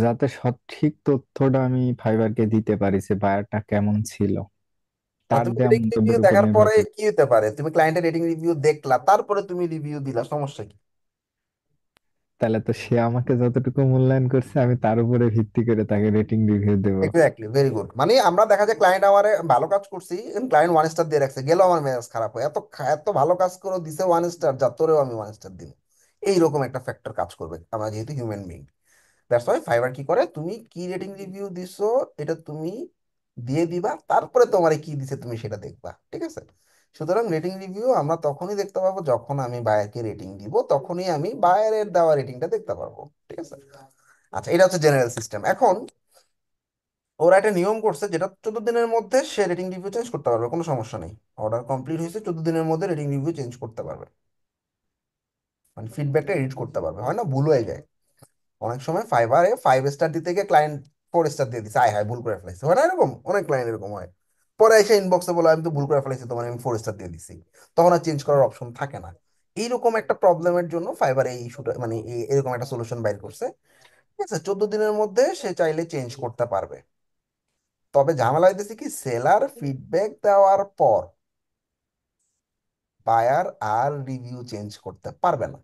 যাতে সঠিক তথ্যটা আমি ফাইবারকে দিতে পারি যে বায়ারটা কেমন ছিল, তার তুমি দেয়া রেটিং রিভিউ মন্তব্যের উপর দেখার নির্ভর পরে করে। কি হতে পারে, তুমি ক্লায়েন্টের রেটিং রিভিউ দেখলা, তারপরে তুমি রিভিউ দিলা, সমস্যা কি? তাহলে তো সে আমাকে যতটুকু মূল্যায়ন করছে আমি তার উপরে ভিত্তি করে তাকে রেটিং রিভিউ দেব। Exactly, very good. মানে আমরা দেখা যায় ক্লায়েন্ট আমারে ভালো কাজ করছি, ক্লায়েন্ট 1 স্টার দিয়ে রাখছে, গেল আমার মেজাজ খারাপ হয়, এত ভালো কাজ করে দিছে 1 স্টার, যা তোরেও আমি 1 স্টার দিব। এইরকম একটা ফ্যাক্টর কাজ করবে, আমরা যেহেতু human being. That's why fibre কি করে, তুমি কি রেটিং রিভিউ দিছো এটা তুমি দিয়ে দিবা, তারপরে তোমারে কি দিছে তুমি সেটা দেখবা। ঠিক আছে? সুতরাং রেটিং রিভিউ আমরা তখনই দেখতে পাবো যখন আমি বায়ারকে রেটিং দিব, তখনই আমি বায়ারের দেওয়া রেটিংটা দেখতে পারবো। ঠিক আছে? আচ্ছা, এটা হচ্ছে জেনারেল সিস্টেম। এখন ওরা একটা নিয়ম করছে, যেটা 14 দিনের মধ্যে সে রেটিং রিভিউ চেঞ্জ করতে পারবে, কোনো সমস্যা নেই। অর্ডার কমপ্লিট হয়েছে, 14 দিনের মধ্যে রেটিং রিভিউ চেঞ্জ করতে পারবে, মানে ফিডব্যাকটা এডিট করতে পারবে। হয় না, ভুল হয়ে যায় অনেক সময়, ফাইবারে 5 স্টার দিতে গিয়ে ক্লায়েন্ট 4 স্টার দিয়ে দিচ্ছে, আয় হায় ভুল করে ফেলাইছে, হয় না এরকম? অনেক ক্লায়েন্ট এরকম হয়। পরে এসে ইনবক্সে বলে আমি তো ভুল করে ফেলাইছি, তোমার আমি 4 স্টার দিয়ে দিছি। তখন আর চেঞ্জ করার অপশন থাকে না। এইরকম একটা প্রবলেমের জন্য ফাইবার এই ইস্যুটা, মানে এরকম একটা সলিউশন বাইর করছে। ঠিক আছে, 14 দিনের মধ্যে সে চাইলে চেঞ্জ করতে পারবে। তবে ঝামেলা হইতেছে কি, সেলার ফিডব্যাক দেওয়ার পর বায়ার আর রিভিউ চেঞ্জ করতে পারবে না।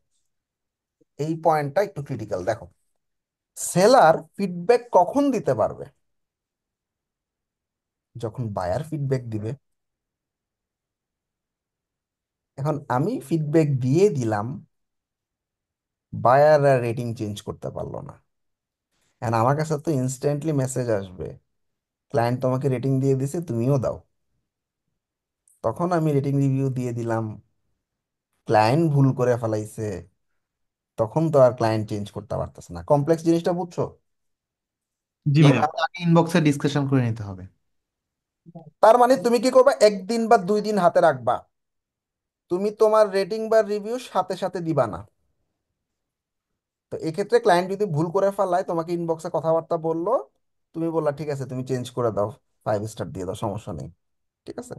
এই পয়েন্টটা একটু ক্রিটিক্যাল। দেখো, সেলার ফিডব্যাক কখন দিতে পারবে? যখন বায়ার ফিডব্যাক দিবে। এখন আমি ফিডব্যাক দিয়ে দিলাম, বায়ার আর রেটিং চেঞ্জ করতে পারলো না। এখন আমার কাছে তো ইনস্ট্যান্টলি মেসেজ আসবে, ক্লায়েন্ট তোমাকে রেটিং দিয়ে দিছে, তুমিও দাও। তখন আমি রেটিং রিভিউ দিয়ে দিলাম, ক্লায়েন্ট ভুল করে ফেলাইছে, তখন তো আর ক্লায়েন্ট চেঞ্জ করতে পারতেছে না। কমপ্লেক্স জিনিসটা বুঝছো? জি জি, ভাইয়া। তাহলে আগে ইনবক্সে ডিসকাশন করে নিতে হবে। তার মানে তুমি কি করবা, 1 দিন বা 2 দিন হাতে রাখবা, তুমি তোমার রেটিং বা রিভিউ সাথে সাথে দিবা না। তো এক্ষেত্রে ক্লায়েন্ট যদি ভুল করে ফেলায়, তোমাকে ইনবক্সে কথাবার্তা বললো, তুমি বললা ঠিক আছে তুমি চেঞ্জ করে দাও, 5 স্টার দিয়ে দাও, সমস্যা নেই। ঠিক আছে?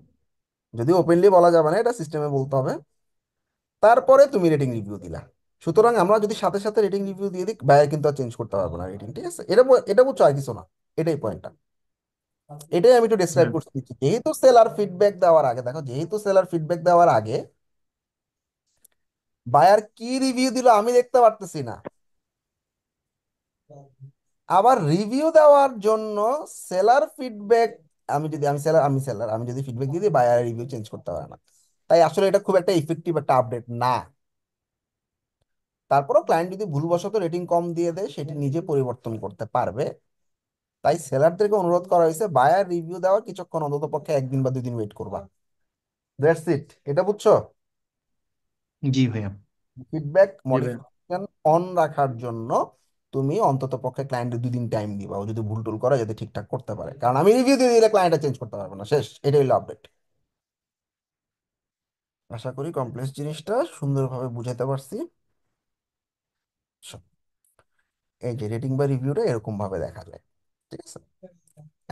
যদি ওপেনলি বলা যাবে না, এটা সিস্টেমে বলতে হবে। তারপরে তুমি রেটিং রিভিউ দিলা। সুতরাং আমরা যদি সাথে সাথে রেটিং রিভিউ দিয়ে দিই, বায়ার কিন্তু আর চেঞ্জ করতে পারবো না রেটিং। ঠিক আছে? এটা এটা বুঝছো, আর কিছু না, এটাই পয়েন্টটা। এটাই আমি একটু ডিসক্রাইব হ্যাঁ করতে দিচ্ছি। যেহেতু সেলার ফিডব্যাক দেওয়ার আগে, দেখো, যেহেতু সেলার ফিডব্যাক দেওয়ার আগে বায়ার কি রিভিউ দিল আমি দেখতে পারতেছি না, আবার রিভিউ দেওয়ার জন্য সেলার ফিডব্যাক, আমি যদি ফিডব্যাক দিয়ে দিই বায়ার রিভিউ চেঞ্জ করতে পারে না। তাই আসলে এটা খুব একটা ইফেক্টিভ একটা আপডেট না। তারপরও ক্লায়েন্ট যদি ভুলবশত রেটিং কম দিয়ে দেয় সেটি নিজে পরিবর্তন করতে পারবে। তাই সেলারদেরকে অনুরোধ করা হয়েছে বায়ার রিভিউ দেওয়ার কিছুক্ষণ অন্তত পক্ষে 1 দিন বা 2 দিন ওয়েট করবা। দ্যাটস ইট, এটা বুঝছো? জি ভাইয়া। ফিডব্যাক জি ভাইয়া। মডিফিকেশন অন রাখার জন্য তুমি অন্তত পক্ষে ক্লায়েন্টের 2 দিন টাইম দিবা, ও যদি ভুল টুল করে যাতে ঠিকঠাক করতে পারে, কারণ আমি রিভিউ দিয়ে দিলে ক্লায়েন্টটা চেঞ্জ করতে পারবে না। শেষ, এটাই হলো আপডেট। আশা করি কমপ্লেক্স জিনিসটা সুন্দরভাবে বুঝাতে পারছি। এই যে রেটিং বা রিভিউটা এরকম ভাবে দেখা যায়, ঠিক আছে?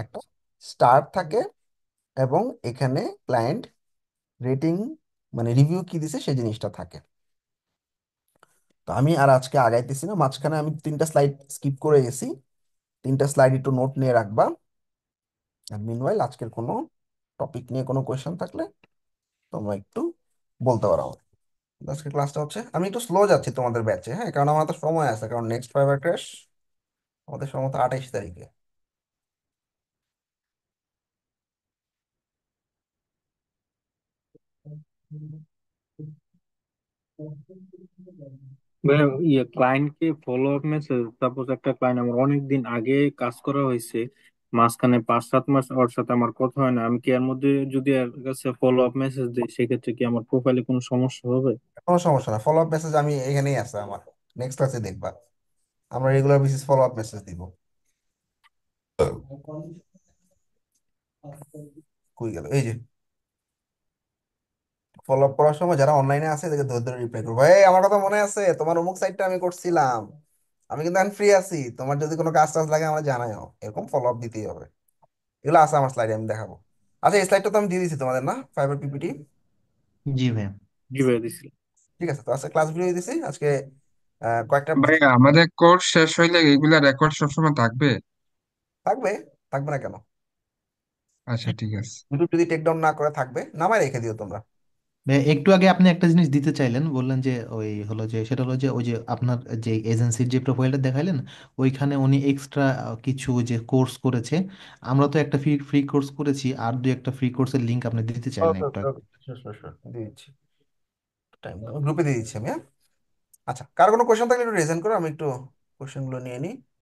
একটা স্টার থাকে এবং এখানে ক্লায়েন্ট রেটিং মানে রিভিউ কি দিছে সেই জিনিসটা থাকে। তো আমি আর আজকে আগাইতেছি না, মাঝখানে আমি 3টা স্লাইড স্কিপ করে গেছি। 3টা স্লাইড একটু নোট নিয়ে রাখবা। আর মিনওয়াইল আজকের কোনো টপিক নিয়ে কোনো কোয়েশ্চেন থাকলে তোমরা একটু বলতে পারো আমাকে। আজকের ক্লাসটা হচ্ছে, আমি একটু স্লো যাচ্ছি তোমাদের ব্যাচে, হ্যাঁ, কারণ আমার তো সময় আছে, কারণ নেক্সট ফাইবার ক্র্যাশ আমাদের সম্ভবত 28 তারিখে। ভাইয়া, ইয়ে ক্লায়েন্টকে ফলো আপ মেসেজ, সাপোজ একটা ক্লায়েন্ট আমার অনেক দিন আগে কাজ করা হয়েছে, মাঝখানে 5-7 মাস ওর সাথে আমার কথা হয় না, আমি কি এর মধ্যে যদি এর কাছে ফলো আপ মেসেজ দিই সেক্ষেত্রে কি আমার প্রোফাইলে কোনো সমস্যা হবে? কোনো সমস্যা না, ফলো আপ মেসেজ আমি এখানেই আছে আমার, নেক্সট ক্লাসে দেখবা। আমরা regular basis follow up message দিব। কই গেল, এই যে ফলো আপ করার সময় যারা অনলাইনে আছে এদেরকে ধরে ধরে রিপ্লাই করবো, এই আমার কথা মনে আছে, তোমার অমুক সাইটটা আমি করছিলাম, আমি কিন্তু এখন ফ্রি আছি, তোমার যদি কোনো কাজ টাজ লাগে আমার জানাও, এরকম ফলো আপ দিতেই হবে। এগুলো আছে আমার স্লাইডে, আমি দেখাবো। আচ্ছা, এই স্লাইডটা তো আমি দিয়ে দিচ্ছি তোমাদের, না, ফাইবার পিপিটি? জি ভাইয়া। জি ভাইয়া, দিছি। ঠিক আছে, তো আজকে ক্লাস ভিডিও দিছি আজকে। কয়েকটা ভাইয়া, আমাদের কোর্স শেষ হইলে এগুলা রেকর্ড সবসময় থাকবে? থাকবে, থাকবে না কেন? আচ্ছা, ঠিক আছে। ইউটিউব যদি টেক ডাউন না করে থাকবে, নামায় রেখে দিও তোমরা। ভাইয়া, একটু আগে আপনি একটা জিনিস দিতে চাইলেন, বললেন যে ওই হলো যে সেটা হলো যে ওই যে আপনার যে এজেন্সির যে প্রোফাইলটা দেখাইলেন ওইখানে উনি এক্সট্রা কিছু যে কোর্স করেছে, আমরা তো একটা ফ্রি ফ্রি কোর্স করেছি, আর দুই একটা ফ্রি কোর্সের লিংক আপনি দিতে চাইলেন ওকে একটু ওকে আগে। ওকে, শিওর শিওর শিওর, দিয়ে দিচ্ছি। টাইম গ্রুপে দিয়ে দিচ্ছি আমি, হ্যাঁ। আচ্ছা, কার কোনো কোয়েশ্চেন থাকলে একটু রেজেন্ট করো, আমি একটু কোয়েশ্চেন গুলো নিয়ে নিই।